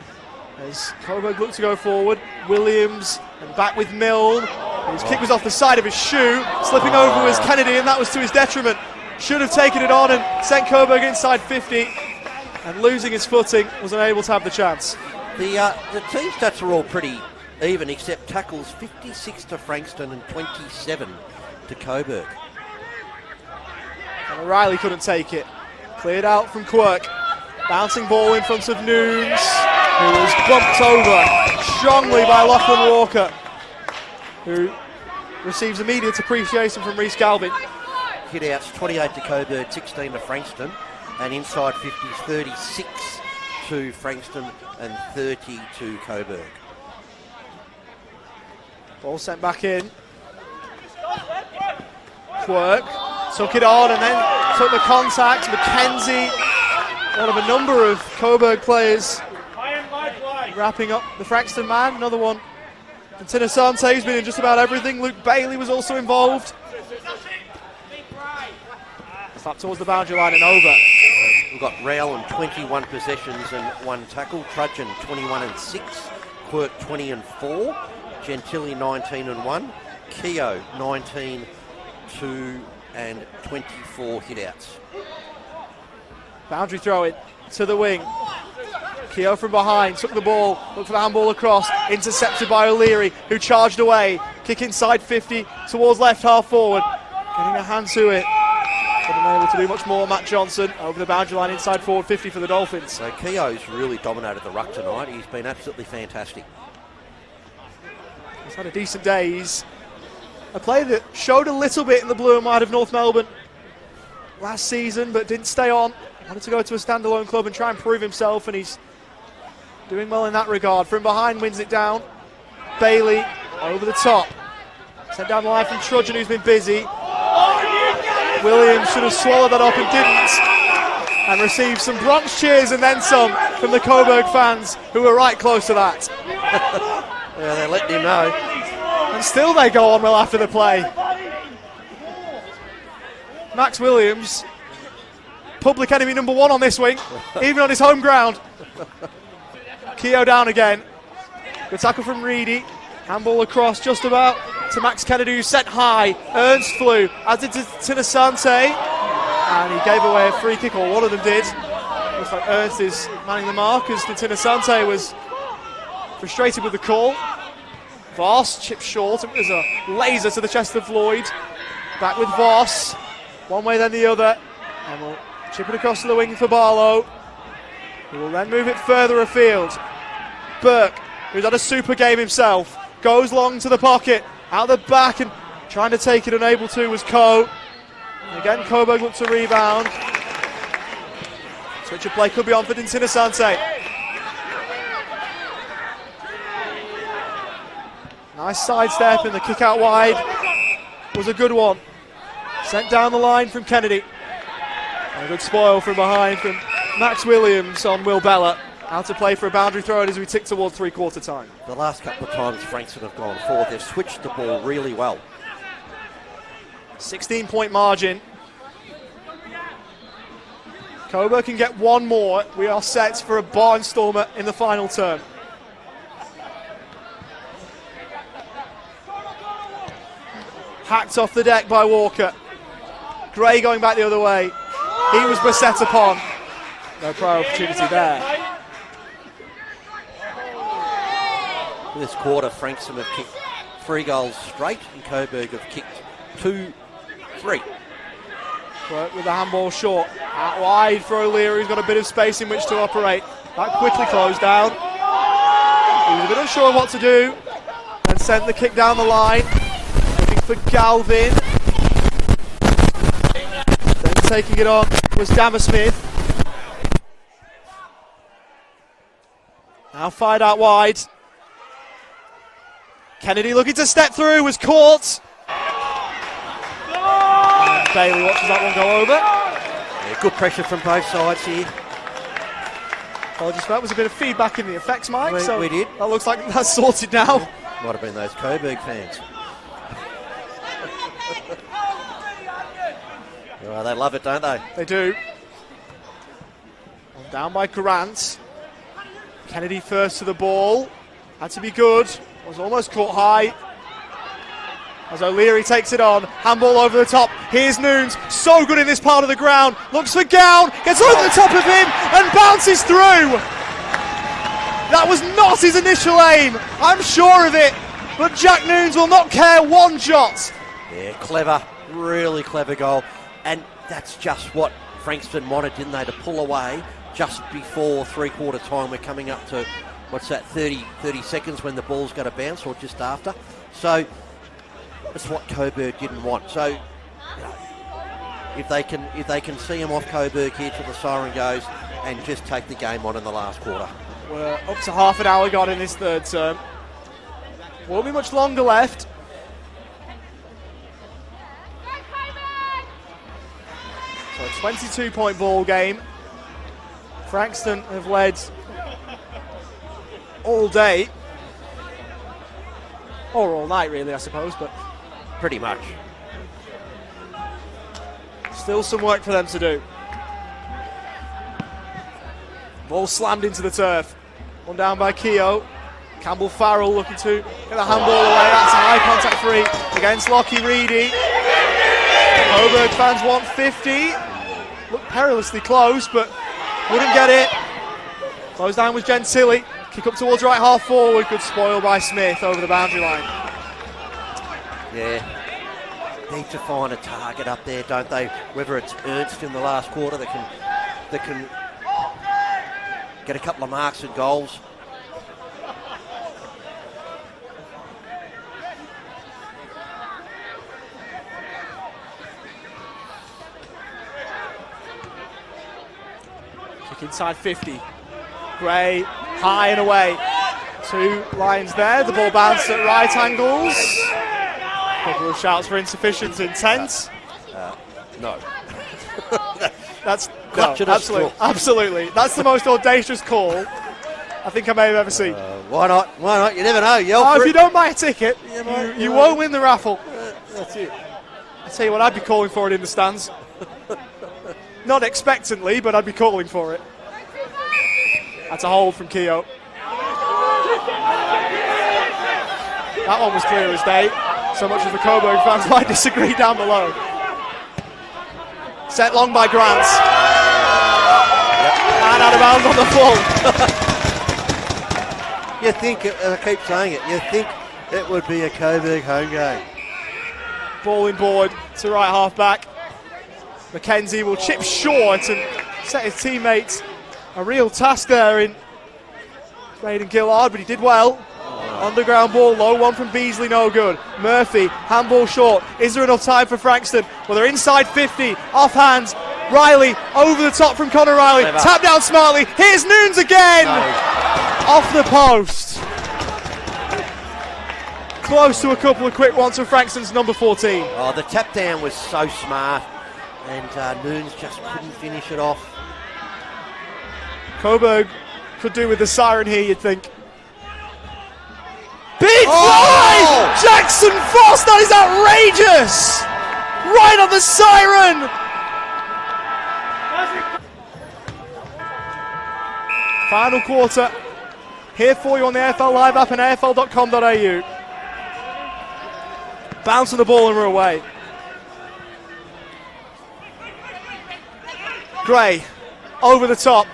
as Coburg look to go forward. Williams and back with Milne. His kick was off the side of his shoe. Slipping over was Kennedy, and that was to his detriment. Should have taken it on and sent Coburg inside 50, and losing his footing, was unable to have the chance. The team stats are all pretty even, except tackles 56 to Frankston and 27 to Coburg. And O'Reilly couldn't take it. Cleared out from Quirk. Bouncing ball in front of Nunes, who was bumped over strongly by Lachlan Walker, who receives immediate appreciation from Rhys Galvin. Hit outs 28 to Coburg, 16 to Frankston, and inside 50s 36 to Frankston and 30 to Coburg. Ball sent back in. Quirk took it on and then took the contact. Mackenzie, one of a number of Coburg players wrapping up the Frankston man. Another one. And Tinasante's been in just about everything. Luke Bailey was also involved. Slap towards the boundary line and over. We've got Rowell on 21 possessions and 1 tackle. Trudgeon 21 and 6. Quirk 20 and 4. Gentili 19 and 1. Keogh 19, 2 and 24 hit-outs. Boundary throw it to the wing. Keogh from behind, took the ball, looked for the handball across, intercepted by O'Leary, who charged away. Kick inside 50 towards left half forward. Getting a hand to it. But unable to do much more. Matt Johnson over the boundary line inside forward 50 for the Dolphins. So Keogh's really dominated the ruck tonight. He's been absolutely fantastic. He's had a decent day. He's a player that showed a little bit in the blue and white of North Melbourne last season, but didn't stay on. Wanted to go to a standalone club and try and prove himself, and he's doing well in that regard. From behind, wins it down. Bailey over the top. Sent down the line from Trudgeon, who's been busy. Williams should have swallowed that up and didn't, and received some Bronx cheers and then some from the Coburg fans, who were right close to that. Yeah, they let him know. And still they go on well after the play. Max Williams, public enemy number 1 on this wing, even on his home ground. Keogh down again. Good tackle from Reedy. Handball across just about to Max Kennedy, who set high. Ernst flew, as did Tinasante. And he gave away a free kick, or one of them did. Looks like Ernst is manning the mark, as Tinasante was frustrated with the call. Voss chips short. It was a laser to the chest of Floyd. Back with Voss. One way then the other. And we'll chip it across to the wing for Barlow, who will then move it further afield. Burke, who's had a super game himself, goes long to the pocket. Out the back and trying to take it, unable to, was Coe. And again, Coburg looked to rebound. Switch of play could be on for Tinasante. Nice sidestep, and the kick out wide was a good one. Sent down the line from Kennedy. And a good spoil from behind from Max Williams on Will Bella. Out to play for a boundary throw as we tick towards three-quarter time. The last couple of times Frankston have gone forward, they've switched the ball really well. 16-point margin. Coburg can get one more. We are set for a barnstormer in the final term. Hacked off the deck by Walker. Gray going back the other way. He was beset upon. No prior opportunity there. This quarter, Frankston have kicked 3 goals straight, and Coburg have kicked 2-3. Work with the handball short. Out wide for O'Leary, who's got a bit of space in which to operate. That quickly closed down. He was a bit unsure of what to do, and sent the kick down the line. Looking for Galvin. Then taking it on was Dammersmith. Now fired out wide. Kennedy looking to step through, was caught. And Bailey watches that one go over. Yeah, good pressure from both sides here. Apologies for that, was a bit of feedback in the effects mic. We did. That looks like that's sorted now. Might have been those Coburg fans. Oh, they love it, don't they? They do. Down by Grant. Kennedy first to the ball. Had to be good. Was almost caught high. As O'Leary takes it on. Handball over the top. Here's Nunes. So good in this part of the ground. Looks for Gown. Gets over the top of him and bounces through. That was not his initial aim. I'm sure of it. But Jack Nunes will not care one jot. Yeah, clever. Really clever goal. And that's just what Frankston wanted, didn't they? To pull away just before three-quarter time. We're coming up to, 30 seconds when the ball's going to bounce, or just after. So that's what Coburg didn't want. So if they can see him off Coburg here till the siren goes and just take the game on in the last quarter. We're up to half an hour gone in this third term. Won't be much longer left. So a 22-point ball game. Frankston have led all day. Or all night, really, I suppose, but pretty much. Still some work for them to do. Ball slammed into the turf. One down by Keogh. Campbell Farrell looking to get the handball away. That's a high contact free against Lockie Reedy. Coburg fans want 50. Looked perilously close, but wouldn't get it. Close down was Gentili. Kick up towards right half forward. Good spoil by Smith over the boundary line. Yeah. Need to find a target up there, don't they? Whether it's Ernst in the last quarter that can get a couple of marks and goals. Kick inside 50. Gray, high and away. Two lines there. The ball bounced at right angles. Couple of shouts for insufficient intent. No. That's Clutch no, at absolutely. That's the most audacious call I think I may have ever seen. Why not? Why not? You never know. If you don't buy a ticket, you won't win the raffle. That's it. I tell you what, I'd be calling for it in the stands. Not expectantly, but I'd be calling for it. That's a hold from Keogh. That one was clear as day, so much as the Coburg fans might disagree down below. Set long by Grant. And out of bounds on the full. You think, I keep saying it, you think it would be a Coburg home game. Ball in board to right half back. McKenzie will chip short and set his teammates a real task there in Braden Gillard, but he did well. Underground ball, low one from Beasley, no good. Murphy, handball short. Is there enough time for Frankston? Well, they're inside 50, off hands. Riley, over the top from Connor Riley. Clever. Tap down smartly. Here's Nunes again. No. Off the post. Close to a couple of quick ones from Frankston's number 14. Oh, the tap down was so smart, and Nunes just couldn't finish it off. Coburg could do with the siren here, you'd think. Big fly! Jackson Foss, that is outrageous! Right on the siren! Final quarter here for you on the AFL Live app and afl.com.au. Bouncing the ball and we're away. Gray over the top.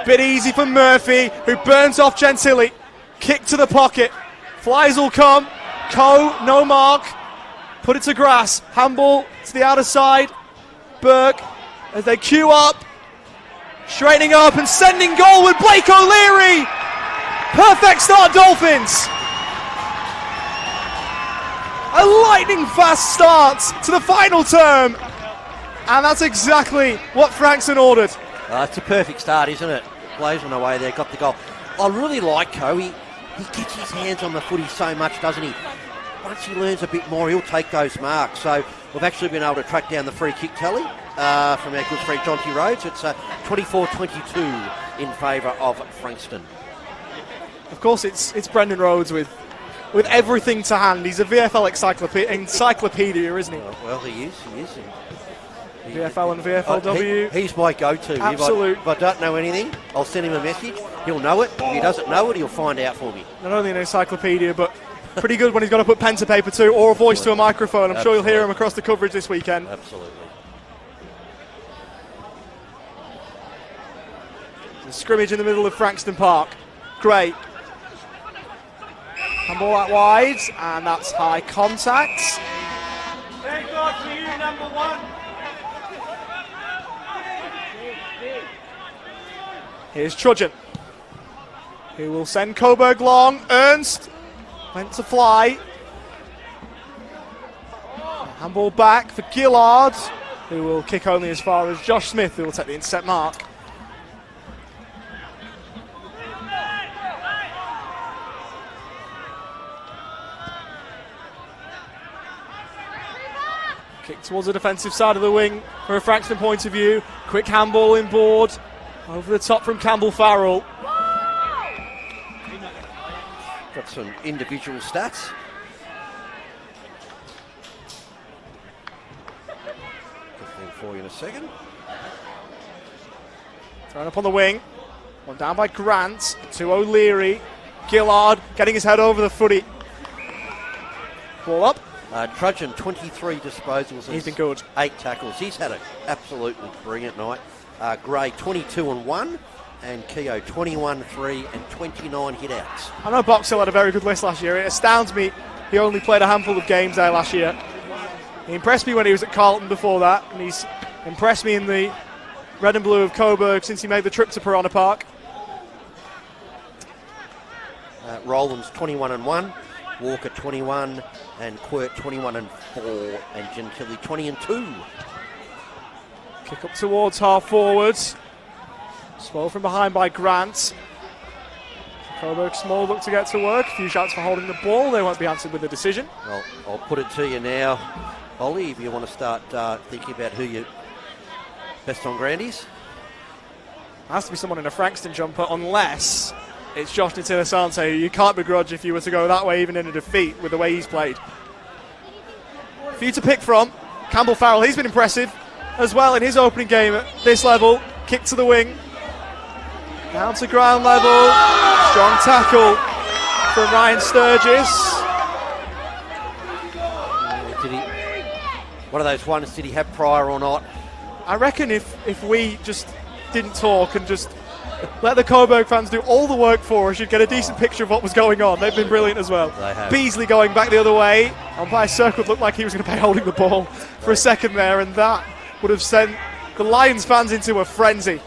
Bit easy for Murphy, who burns off Gentili. Kick to the pocket. Flies will come. No mark. Put it to grass. Handball to the outer side. Burke as they queue up. Straightening up and sending goal with Blake O'Leary. Perfect start, Dolphins. A lightning fast start to the final term. And that's exactly what Frankston ordered. It's a perfect start, isn't it? Blazing away there, got the goal. I really like Co. He gets his hands on the footy so much, doesn't he? Once he learns a bit more, he'll take those marks. So we've actually been able to track down the free kick tally from our good friend Jonty Rhodes. It's 24-22 in favour of Frankston. Of course, it's Brendan Rhodes with everything to hand. He's a VFL encyclopedia, isn't he? Well, he is. VFL and VFLW. He's my go-to. Absolute. If I don't know anything, I'll send him a message. He'll know it. If he doesn't know it, he'll find out for me. Not only an encyclopedia, but pretty good when he's got to put pen to paper too, or a voice to a microphone. I'm sure you'll hear him across the coverage this weekend. Absolutely. A scrimmage in the middle of Frankston Park. Great. Handball out wide, and that's high contact. Thank God for you, number 1. Here's Trudgeon, who will send Coburg long. Ernst went to fly. Handball back for Gillard, who will kick only as far as Josh Smith, who will take the intercept mark. Kick towards the defensive side of the wing from a Frankston point of view. Quick handball inboard. Over the top from Campbell Farrell. Got some individual stats. Get them for you in a second. Thrown up on the wing. One down by Grant to O'Leary. Gillard getting his head over the footy. Ball up. Trudgeon, 23 disposals. He's been good. 8 tackles. He's had an absolutely brilliant night. Gray, 22-1, and Keogh, 21-3 and 29 hit-outs. I know Boxhill had a very good list last year. It astounds me he only played a handful of games there last year. He impressed me when he was at Carlton before that, and he's impressed me in the red and blue of Coburg since he made the trip to Piranha Park. Rowland's 21-1, Walker 21, and Quirt 21-4, and Gentili 20-2. Kick up towards half forwards. Small from behind by Grant. Coburg Small look to get to work. A few shots for holding the ball. They won't be answered with a decision. Well, I'll put it to you now, Ollie, if you want to start thinking about who you best on Grandies. Has to be someone in a Frankston jumper, unless it's Josh Ntilasante, who you can't begrudge if you were to go that way, even in a defeat, with the way he's played. For you to pick from, Campbell Farrell, he's been impressive as well in his opening game at this level. Kick to the wing. Down to ground level. Strong tackle from Ryan Sturgis. One of those ones, did he have prior or not? I reckon if we just didn't talk and just let the Coburg fans do all the work for us, you'd get a decent picture of what was going on. They've been brilliant as well. They have. Beasley going back the other way. Umpire Circle looked like he was going to be holding the ball for a second there, and that would have sent the Lions fans into a frenzy.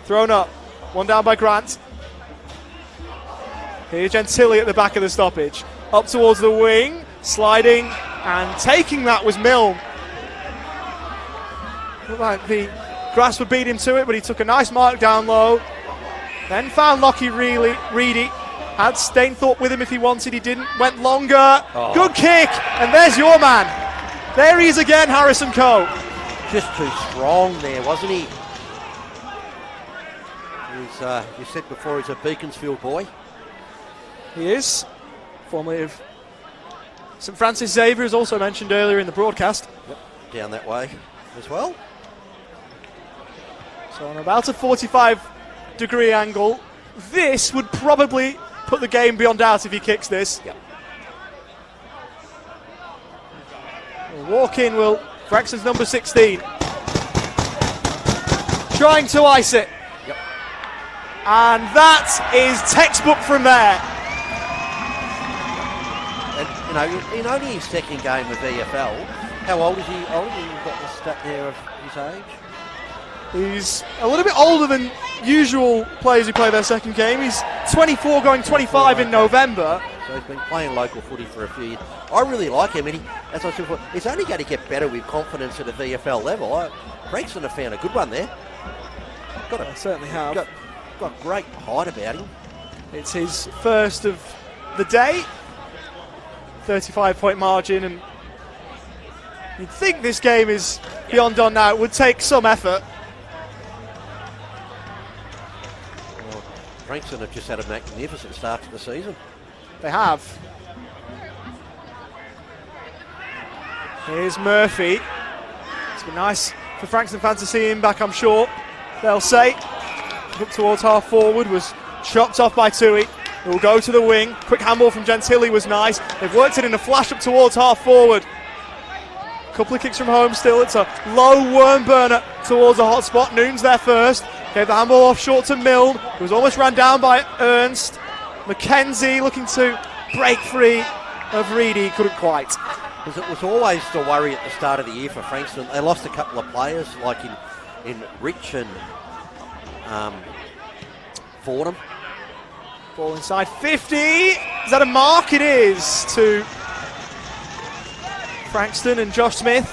Thrown up. One down by Grant. Here's Gentili at the back of the stoppage. Up towards the wing. Sliding and taking that was Milne. Looked like the grass would beat him to it, but he took a nice mark down low. Then found Lockie Reedy. Had Stainthorpe with him if he wanted, he didn't. Went longer. Oh. Good kick, and there's your man. There he is again, Harrison Coe. Just too strong there, wasn't he? You said before he's a Beaconsfield boy. He is. Formerly of St Francis Xavier, as also mentioned earlier in the broadcast. Yep, down that way as well. So on about a 45-degree angle, this would probably put the game beyond doubt if he kicks this. Yep. Walk in will Frankston's number 16. Trying to ice it. Yep. And that is textbook from there. And, you know, in only his second game of VFL, how old is he? You've got the stat there of his age. He's a little bit older than usual players who play their second game. He's 24 going 25 in November. So he's been playing local footy for a few years. I really like him, and as I said before, he's only going to get better with confidence at a VFL level. Frankston have found a good one there. I certainly have. Got great height about him. It's his first of the day. 35-point margin, and you'd think this game is beyond done now. It would take some effort. Well, Frankston have just had a magnificent start to the season. They have. Here's Murphy. It's been nice for Frankston fans to see him back, I'm sure. They'll say. Up towards half forward, was chopped off by Tui. It will go to the wing. Quick handball from Gentili was nice. They've worked it in a flash up towards half forward. Couple of kicks from home still. It's a low worm burner towards the hot spot. Noon's there first. Gave the handball off short to Milne. It was almost ran down by Ernst. McKenzie looking to break free of Reedy. Couldn't quite. Because it was always the worry at the start of the year for Frankston. They lost a couple of players, like in Rich and Fordham. Ball inside 50. Is that a mark? It is to Frankston and Josh Smith.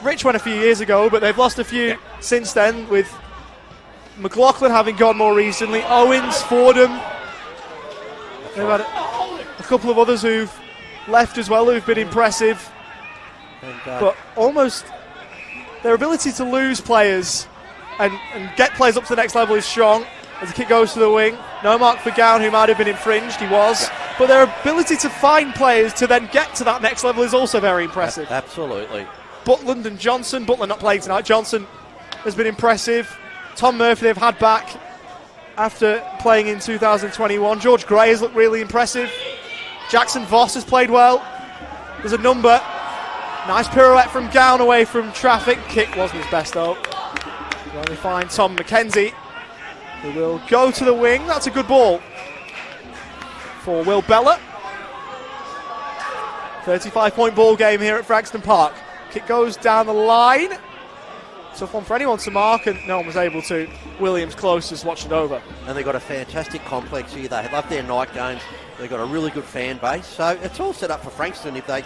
Rich went a few years ago, but they've lost a few since then, with McLaughlin having gone more recently. Owens, Fordham. They've had a couple of others who've left as well, who've been impressive. But almost their ability to lose players and get players up to the next level is strong. As the kick goes to the wing, no mark for Gown, who might have been infringed, he was. Yeah. But their ability to find players to then get to that next level is also very impressive. Absolutely. Butland and Johnson, Butland not playing tonight, Johnson has been impressive. Tom Murphy they've had back after playing in 2021. George Gray has looked really impressive. Jackson Voss has played well. There's a number. Nice pirouette from Gown away from traffic. Kick wasn't his best though. We only find Tom McKenzie, who will go to the wing. That's a good ball for Will Bella. 35-point ball game here at Frankston Park. Kick goes down the line. Tough one for anyone to mark, and no one was able to. Williams closest, watched it over. And they've got a fantastic complex here. They love their night games. They've got a really good fan base. So it's all set up for Frankston. If they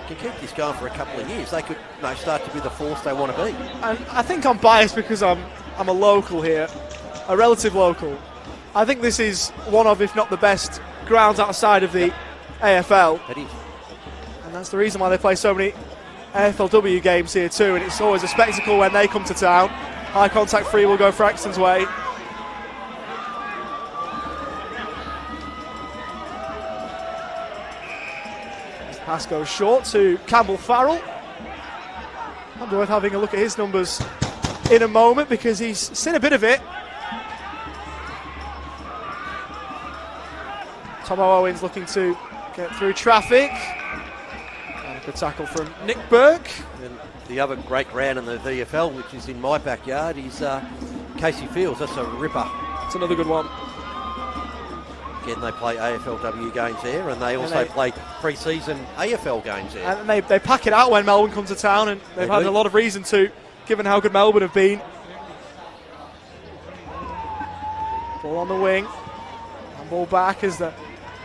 can keep this going for a couple of years, they could start to be the force they want to be. And I think I'm biased because I'm a local here, a relative local. I think this is one of, if not the best, grounds outside of the AFL. It is. And that's the reason why they play so many AFLW games here too, and it's always a spectacle when they come to town. High contact free will go Frankston's way. This pass goes short to Campbell Farrell. Might be worth having a look at his numbers in a moment because he's seen a bit of it. Tomo Owens looking to get through traffic. Good tackle from Nick Burke. And the other great ground in the VFL, which is in my backyard, is Casey Fields. That's a ripper. It's another good one. Again, they play AFLW games there, and they also play pre-season AFL games there. And they pack it out when Melbourne comes to town, and they've had a lot of reason to, given how good Melbourne have been. Ball on the wing. And ball back as the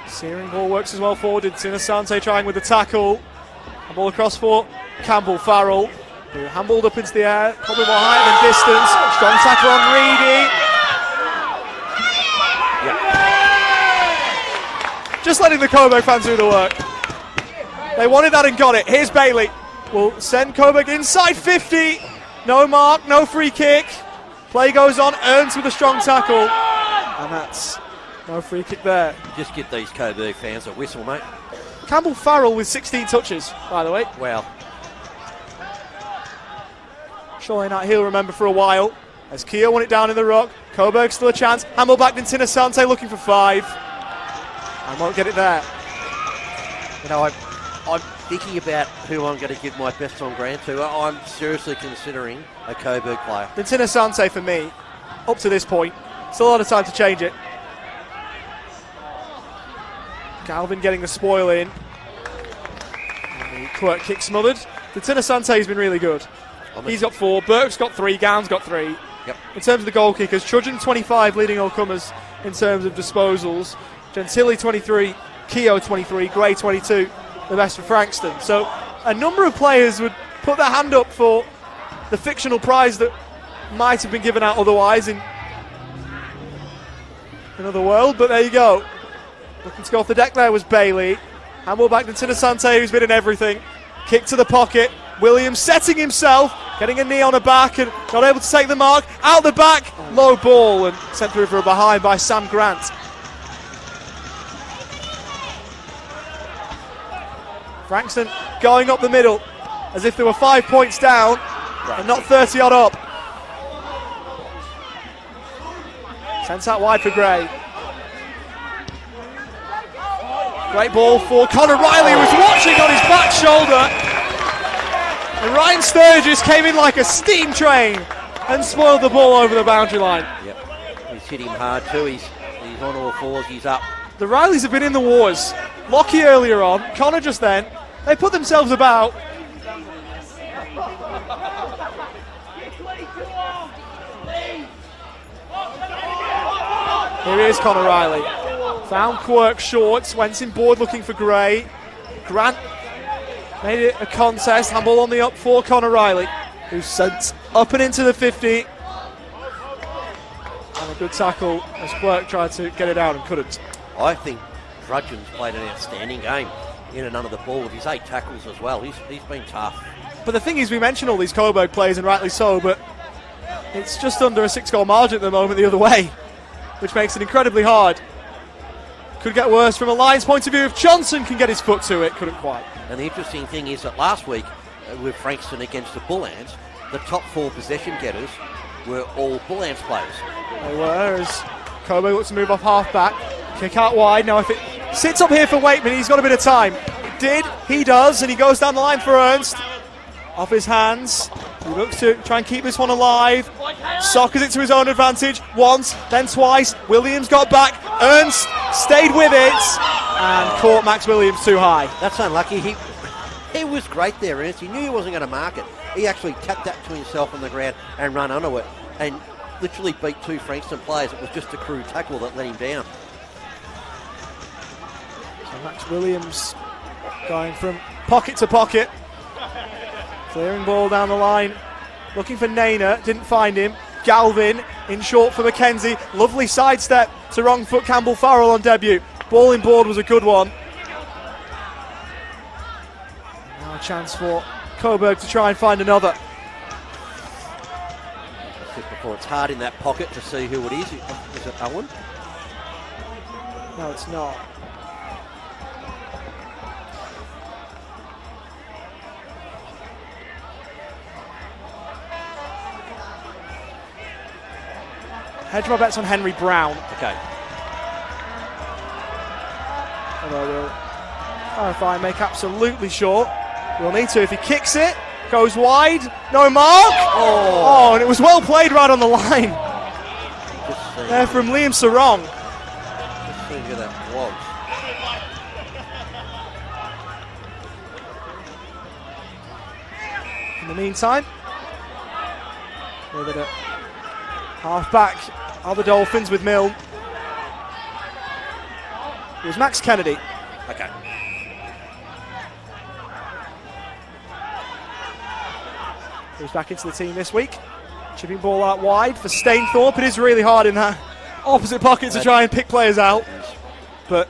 Searing ball works as well forward. It's Asante trying with the tackle. And ball across for Campbell Farrell, who handballed up into the air, probably more height than distance. Strong tackle on Reedy. Yeah. Just letting the Coburg fans do the work. They wanted that and got it. Here's Bailey. Will send Coburg inside 50. No mark, no free kick. Play goes on. Ernst with a strong tackle. And that's no free kick there. Just give these Coburg fans a whistle, mate. Campbell Farrell with 16 touches, by the way. Wow. Surely not, he'll remember for a while. As Keogh won it down in the ruck. Coburg still a chance. Handball back to Asante looking for 5. And won't get it there. You know, I'm thinking about who I'm going to give my best on ground to. I'm seriously considering a Coburg player. Asante for me, up to this point. Still a lot of time to change it. Galvin getting the spoil in. And the quirk kick smothered. Asante has been really good. He's got 4, Burke's got 3, Gown's got 3. Yep. In terms of the goal kickers, Trudgeon 25 leading all comers in terms of disposals. Gentili 23, Keogh 23, Gray 22, the best for Frankston. So a number of players would put their hand up for the fictional prize that might have been given out otherwise in another world, but there you go. Looking to go off the deck there was Bailey. Handball back to Asante, who's been in everything. Kick to the pocket. Williams setting himself, getting a knee on the back and not able to take the mark. Out the back, low ball and sent through for a behind by Sam Grant. Frankston going up the middle. as if they were 5 points down and not 30 odd up. Sends out wide for Gray. Great ball for Connor Riley, who was watching on his back shoulder. And Ryan Sturgis came in like a steam train and spoiled the ball over the boundary line. Yep, he's hit him hard too. He's on all fours, he's up. The Rileys have been in the wars. Lockie earlier on, Connor just then. They put themselves about. Here is Connor Riley. Found Quirk short, went in board looking for Gray. Grant made it a contest. Handball on the up for Connor Riley, who's sent up and into the 50. And a good tackle as Quirk tried to get it out and couldn't. I think Drudgeon's played an outstanding game in and under the ball with his 8 tackles as well. He's been tough. But the thing is, we mention all these Coburg players, and rightly so, but it's just under a 6-goal margin at the moment the other way, which makes it incredibly hard. Could get worse from a Lions point of view if Johnson can get his foot to it. Couldn't quite. And the interesting thing is that last week with Frankston against the Bullants, the top 4 possession getters were all Bullants players. They were, as Coburg looks to move off half-back. Kick out wide. Now if it sits up here for Waitman, he's got a bit of time. It did, he does, and he goes down the line for Ernst. Off his hands. He looks to try and keep this one alive. Sockers it to his own advantage. Once, then twice. Williams got back. Ernst stayed with it and caught Max Williams too high. That's unlucky. He was great there, Ernst. He knew he wasn't going to mark it. He actually tapped that to himself on the ground and run under it and literally beat 2 Frankston players. It was just a crude tackle that let him down. So Max Williams going from pocket to pocket. Clearing ball down the line. Looking for Naina. Didn't find him. Galvin in short for McKenzie. Lovely sidestep to wrong foot Campbell Farrell on debut. Ball in board was a good one. Now a chance for Coburg to try and find another. I said before, it's hard in that pocket to see who it is. Is it Owen? No, it's not. Hedge my bets on Henry Brown. Okay. Although we'll clarify and make absolutely sure. We'll need to. If he kicks it, goes wide, no mark. Oh, and it was well played right on the line. There from Liam Sarong. Just see who that was. In the meantime, with it at half back are the Dolphins with Milne. It was Max Kennedy. Okay. Who's back into the team this week. Chipping ball out wide for Stainthorpe. It is really hard in that opposite pocket to try and pick players out. But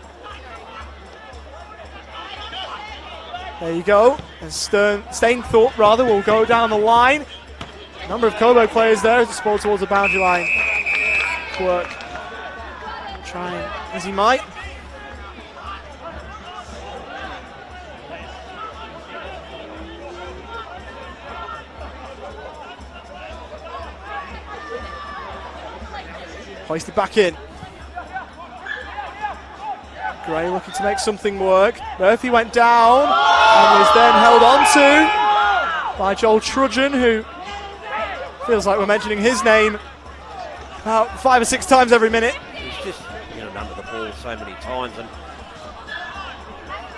there you go. And Stainthorpe rather will go down the line. Number of Coburg players there as it's ball towards the boundary line. Quirk trying as he might. Hoisted back in. Gray looking to make something work. Murphy went down and was then held on to by Joel Trudgeon, who feels like we're mentioning his name about 5 or 6 times every minute. He's just under the ball so many times. And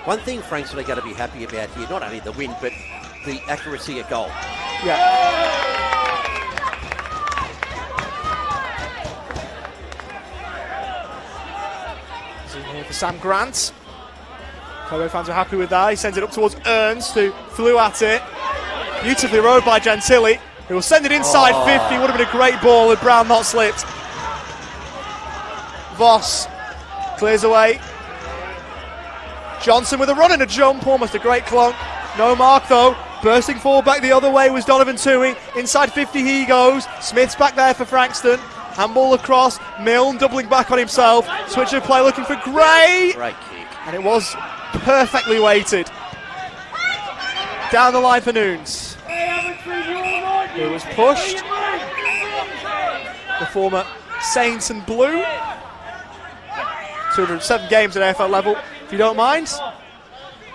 one thing Frankston are going to be happy about here, not only the win, but the accuracy at goal. Yeah. Here for Sam Grant. Coburg fans are happy with that. He sends it up towards Ernst, who flew at it. Beautifully rowed by Gentili, who will send it inside 50. Would have been a great ball had Brown not slipped. Voss clears away. Johnson with a run and a jump, almost a great clunk. No mark though. Bursting forward back the other way was Donovan Toohey. Inside 50 he goes. Smith's back there for Frankston. Handball across. Milne doubling back on himself. Switch of play looking for Gray. Great kick. And it was perfectly weighted. Down the line for Nunes. He was pushed. The former Saints and Blue. 207 games at AFL level, if you don't mind.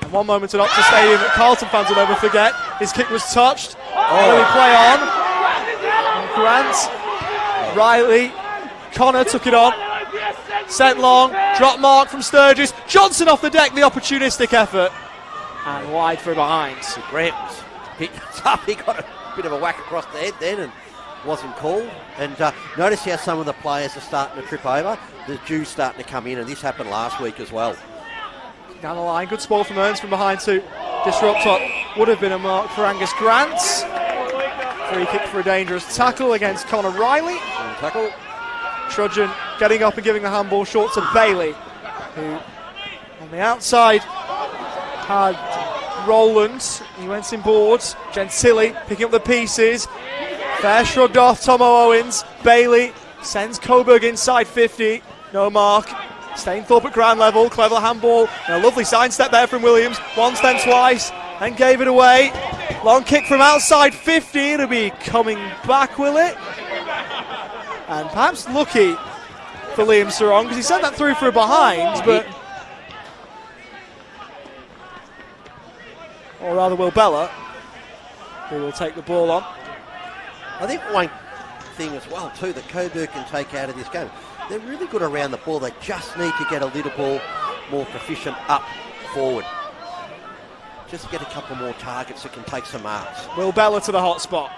And one moment at Optus Stadium that Carlton fans will never forget. His kick was touched. Let me play on. And Grant, Riley, Connor took it on. Sent long, drop mark from Sturgis. Johnson off the deck, the opportunistic effort. And wide for behind. So Grant was picked up. He got a bit of a whack across the head then and wasn't called. And notice how some of the players are starting to trip over. The dew's starting to come in, and this happened last week as well. Down the line, good spoil from Earns from behind to disrupt what would have been a mark for Angus Grant. Free kick for a dangerous tackle against Connor Riley. Tackle. Trudgeon getting up and giving the handball short to Bailey, who on the outside had Rowland. He went in boards. Gentili picking up the pieces. Fair shrugged off Tomo Owens. Bailey sends Coburg inside 50. No mark. Stainthorpe at ground level. Clever handball. And a lovely side step there from Williams. Once, then twice. And gave it away. Long kick from outside 50. It'll be coming back, will it? And perhaps lucky for Liam Sarong, because he sent that through for a behind, but... Or rather Will Bella, who will take the ball on. I think one thing as well, too, that Coburg can take out of this game, they're really good around the ball. They just need to get a little ball more proficient up forward. Just get a couple more targets that can take some marks. Will Bella to the hot spot.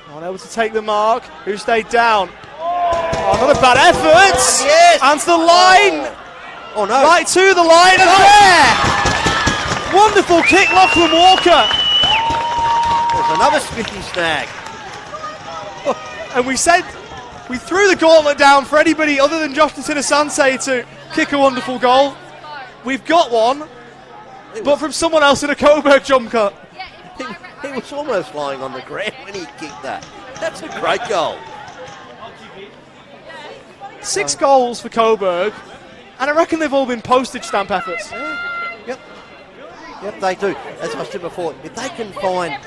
Not able to take the mark. Who stayed down? Oh, another bad effort. Yes. And to the line. Oh, no. Right to the line. And there. Wonderful kick, Lachlan Walker. There's another Smithy snag. And we threw the gauntlet down for anybody other than Josh Asante to kick a wonderful goal. We've got one, but from someone else in a Coburg jump cut. He was almost lying on the ground when he kicked that. That's a great goal. 6 goals for Coburg, and I reckon they've all been postage stamp efforts. Yep, they do. As I said before, if they can find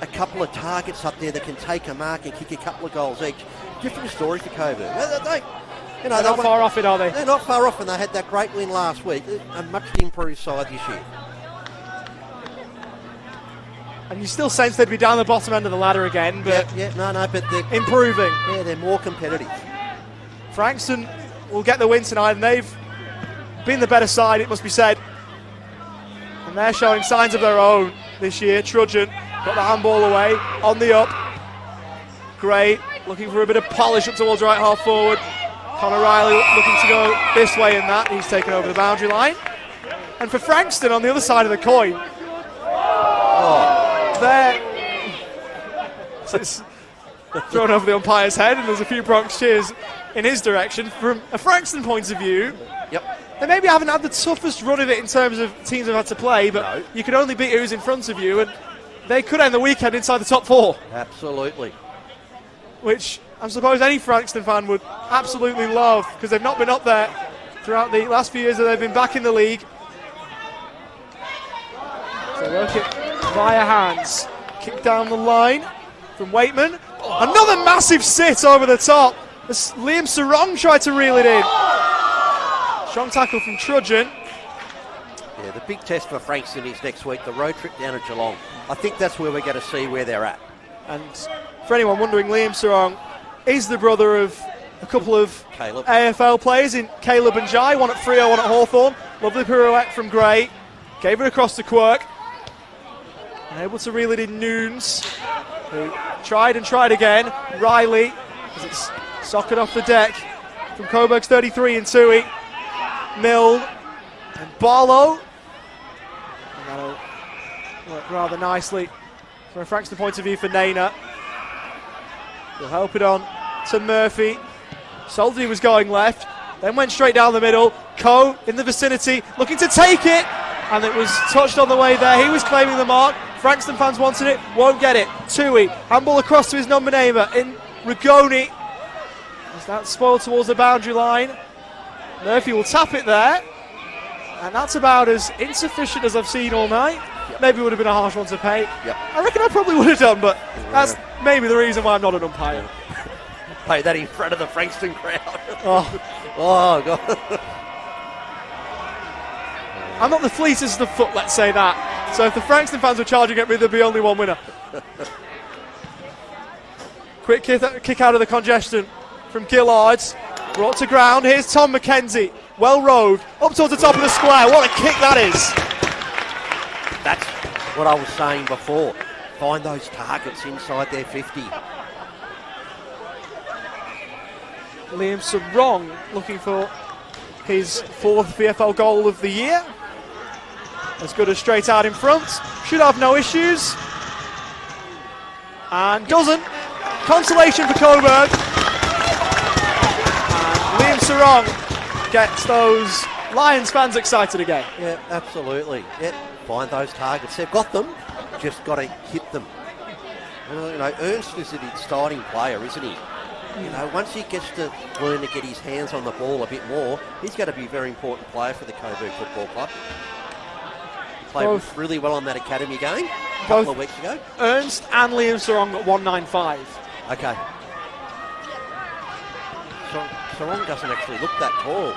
a couple of targets up there that can take a mark and kick a couple of goals each, different story for Coburg. They're not far off it, are they? They're not far off, and they had that great win last week. A much improved side this year. And you still sense they'd be down the bottom end of the ladder again, but but they're improving. Yeah, they're more competitive. Frankston will get the win tonight, and they've been the better side, it must be said. And they're showing signs of their own this year. Trudgeon got the handball away, on the up. Gray looking for a bit of polish up towards right half forward. Connor Riley looking to go this way in that. He's taken over the boundary line. And for Frankston on the other side of the coin, so it's thrown over the umpire's head, and there's a few Bronx cheers in his direction. From a Frankston point of view, they maybe haven't had the toughest run of it in terms of teams have had to play, but you can only beat who's in front of you, and they could end the weekend inside the top 4. Absolutely. Which I suppose any Frankston fan would absolutely love, because they've not been up there throughout the last few years that they've been back in the league. So work it via hands. Kick down the line from Waitman. Another massive sit over the top as Liam Sarong tried to reel it in. Strong tackle from Trudgeon. Yeah, the big test for Frankston is next week, the road trip down to Geelong. I think that's where we're going to see where they're at. And for anyone wondering, Liam Sarong is the brother of a couple of AFL players in Caleb and Jai, one at Freo, one at Hawthorn. Lovely pirouette from Gray. Gave it across to Quirk. And able to reel it in Nunes, who tried and tried again. Riley, as it's socket off the deck from Coburg's 33 and Tui. Mill and Barlow. And that'll work rather nicely from a Frankston point of view for Naina. He'll help it on to Murphy. Soldy was going left, then went straight down the middle. Coe in the vicinity, looking to take it, and it was touched on the way there. He was claiming the mark. Frankston fans wanted it, won't get it. Tui, handball across to his number neighbour in Rigoni. As that spoiled towards the boundary line. Murphy will tap it there, and that's about as insufficient as I've seen all night. maybe would have been a harsh one to pay. Yep. I reckon I probably would have done, but that's maybe the reason why I'm not an umpire. Play that in front of the Frankston crowd. Oh, God. I'm not the fleetest of foot, let's say that. So if the Frankston fans were charging at me, there'd be only one winner. Quick kick out of the congestion from Gillards. Brought to ground. Here's Tom McKenzie. Well rowed. Up towards the top of the square. What a kick that is. That's what I was saying before. Find those targets inside their 50. Liam Sarong looking for his 4th VFL goal of the year. As good as straight out in front. Should have no issues. And doesn't. Consolation for Coburg. And Liam Sarong gets those Lions fans excited again. Yeah, absolutely. Yeah, find those targets. They've got them. Just got to hit them. You know, Ernst is an exciting player, isn't he? You know, once he gets to learn to get his hands on the ball a bit more, he's going to be a very important player for the Coburg Football Club. He played really well on that academy game a couple of weeks ago. Ernst and Liam Sarong at 195. Okay. Sarong doesn't actually look that tall.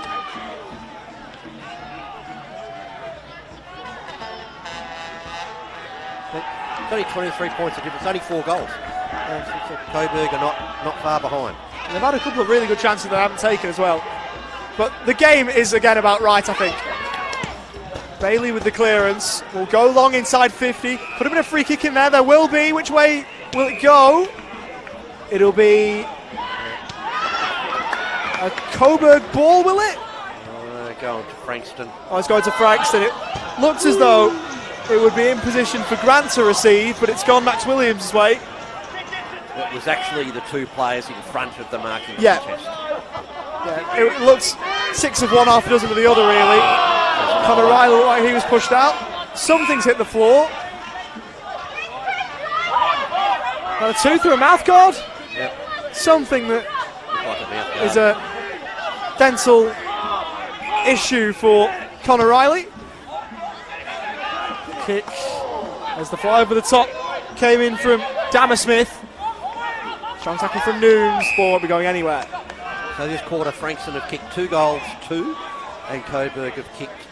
It's only 23 points of difference, only 4 goals. Coburg are not far behind. And they've had a couple of really good chances that they haven't taken as well. But the game is again about right, I think. Bailey with the clearance. Will go long inside 50. Could have been a free kick in there. There will be. Which way will it go? It'll be a Coburg ball, will it? Going to Frankston. Oh, it's going to Frankston. It looks as though it would be in position for Grant to receive, but it's gone Max Williams' way. It was actually the 2 players in front of the marking contest. Yeah, it looks 6 of one, half a dozen of the other, really. Conor Riley looked like he was pushed out. Something's hit the floor. And a 2 through a mouth guard. Yep. Something that like is a dental issue for Conor Riley. Kick as the fly over the top came in from Dammersmith. Strong tackle from Nooms. Ball won't be going anywhere. So this quarter, Frankston have kicked 2 goals, 2, and Coburg have kicked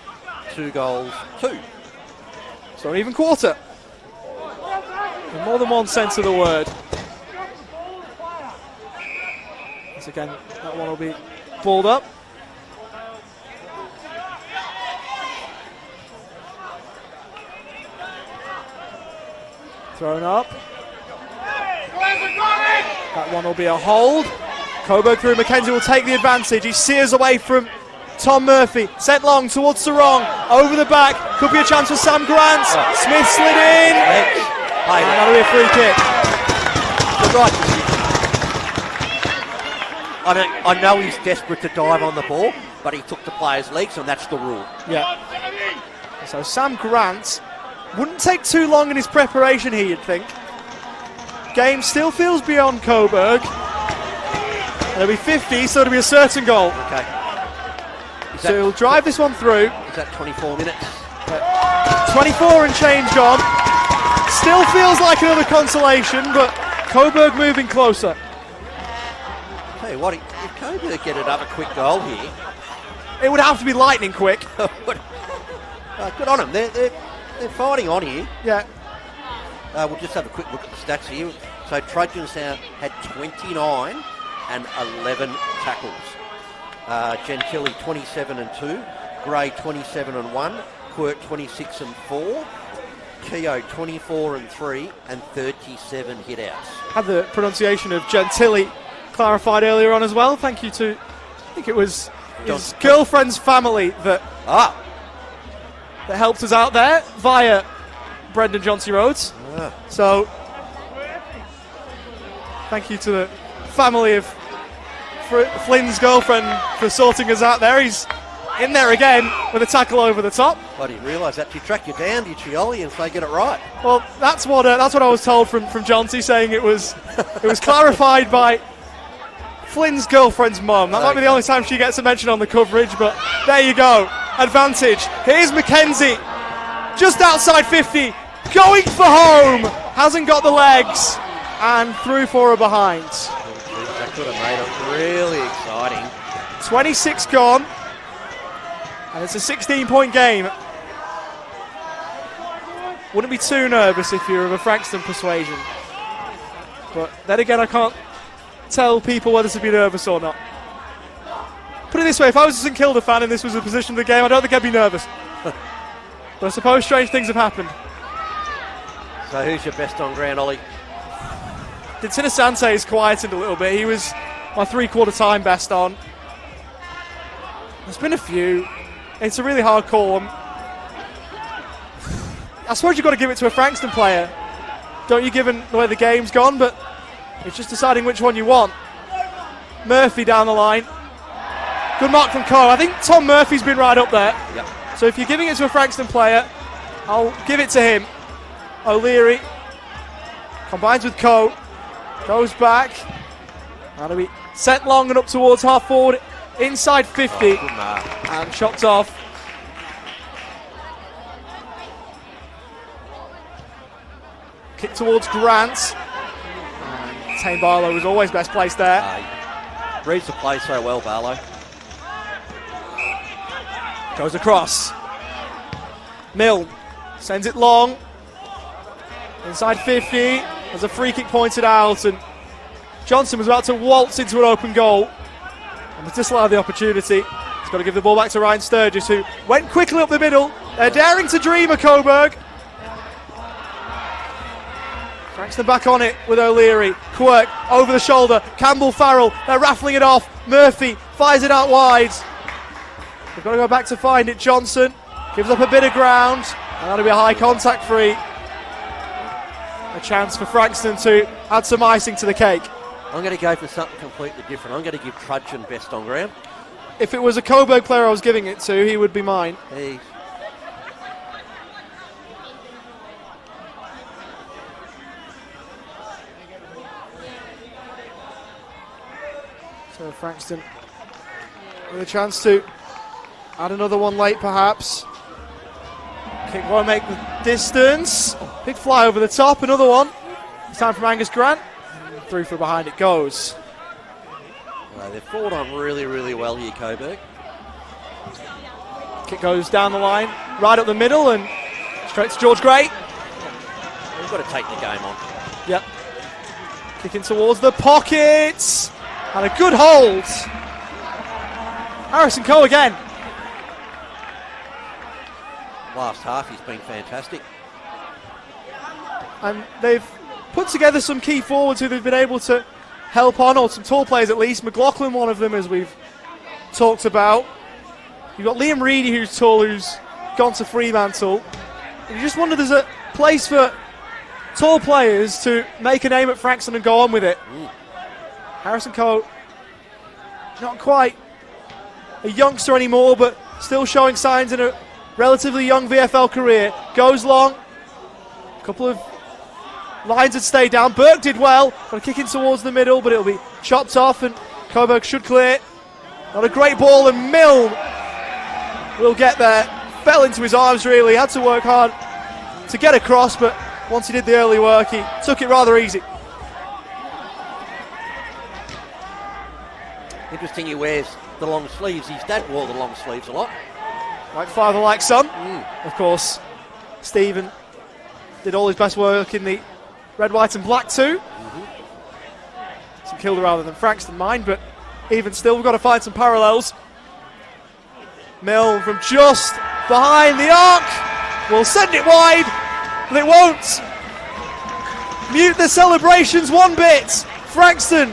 2 goals, 2. So an even quarter. In more than one sense of the word. Once again, that one will be balled up. Thrown up. That one will be a hold. Coburg through. McKenzie will take the advantage. He steers away from Tom Murphy. Sent long towards Sarong. Over the back. Could be a chance for Sam Grant. Smith slid in. And that'll be a free kick. I know he's desperate to dive on the ball, but he took the player's legs, and that's the rule. Yeah. So Sam Grant wouldn't take too long in his preparation here, you'd think. Game still feels beyond Coburg. It'll be 50, so it'll be a certain goal. Okay. So he'll drive this one through. Is that 24 minutes? 24 and change gone. Still feels like another consolation, but Coburg moving closer. Tell you what, if Coburg get another quick goal here, it would have to be lightning quick. Good on them. They're fighting on here. Yeah. We'll just have a quick look at the stats here. So Trojans now had 29 and 11 tackles. Gentili 27 and 2, Gray 27 and 1, Quirk 26 and 4, Keogh 24 and 3, and 37 hit outs. Had the pronunciation of Gentili clarified earlier on as well. Thank you to, I think it was his girlfriend's family that helped us out there via Brendan Johnsey Rhodes. So thank you to the family of Flynn's girlfriend for sorting us out there. He's in there again with a tackle over the top. I didn't realise that. You track you down, did you, Ollie, and say get it right? Well, that's what I was told from Johnsey, saying it was clarified by Flynn's girlfriend's mum. That might be the only time she gets a mention on the coverage, but there you go. Advantage. Here's McKenzie. just outside 50, going for home, hasn't got the legs, and through for a behind. That could have made it really exciting. 26 gone, and it's a 16-point game. Wouldn't be too nervous if you're of a Frankston persuasion. But then again, I can't tell people whether to be nervous or not. Put it this way, if I was a St Kilda fan and this was the position of the game, I don't think I'd be nervous. But I suppose strange things have happened. So who's your best on ground, Ollie? Did Sinasante's quietened a little bit. He was my three-quarter time best on. There's been a few. It's a really hard call. I suppose you've got to give it to a Frankston player, don't you, given the way the game's gone, but it's just deciding which one you want. Murphy down the line. Good mark from Coe. I think Tom Murphy's been right up there. Yep. So if you're giving it to a Frankston player, I'll give it to him. O'Leary combines with Coe. Goes back. That'll be sent long and up towards half forward. Inside 50. Good mark. And chopped off. Kick towards Grant. And Tane Barlow was always best placed there. Reads the play so well, Barlow. Goes across. Mill sends it long. Inside 50. There's a free kick pointed out, and Johnson was about to waltz into an open goal and was disallowed the opportunity. He's got to give the ball back to Ryan Sturgis, who went quickly up the middle. They're daring to dream a Coburg. Frankston back on it with O'Leary. Quirk over the shoulder. Campbell Farrell. They're raffling it off. Murphy fires it out wide. They've got to go back to find it. Johnson gives up a bit of ground, and that'll be a high contact free. A chance for Frankston to add some icing to the cake. I'm going to go for something completely different. I'm going to give Trudgeon best on ground. If it was a Coburg player I was giving it to, he would be mine. Hey. So Frankston with a chance to add another one late, perhaps. Kick won't make the distance. Big fly over the top, another one. It's time from Angus Grant. Through for behind it goes. Well, they've fought on really, really well here, Coburg. Kick goes down the line, right up the middle, and straight to George Gray. We've got to take the game on. Yep. Kicking towards the pockets. And a good hold. Harrison Coe again. Last half, he's been fantastic. And they've put together some key forwards who they've been able to help on, or some tall players at least. McLaughlin, one of them, as we've talked about. You've got Liam Reedy, who's tall, who's gone to Fremantle. And you just wonder, there's a place for tall players to make a name at Frankston and go on with it. Harrison Coe, not quite a youngster anymore, but still showing signs in a relatively young VFL career. Goes long. A couple of lines had stayed down. Burke did well. Got a kick in towards the middle, but it'll be chopped off, and Coburg should clear. Not a great ball, and Mill will get there. Fell into his arms, really. Had to work hard to get across, but once he did the early work, he took it rather easy. Interesting, he wears the long sleeves. His dad wore the long sleeves a lot. Like father, like son. Of course, Stephen did all his best work in the red, white and black too. St Kilda rather than Frankston, mind, but even still, we've got to find some parallels. Mill from just behind the arc will send it wide, but it won't mute the celebrations one bit. Frankston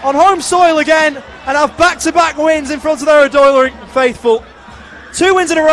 on home soil again, and have back-to-back wins in front of their adoring faithful. 2 wins in a row.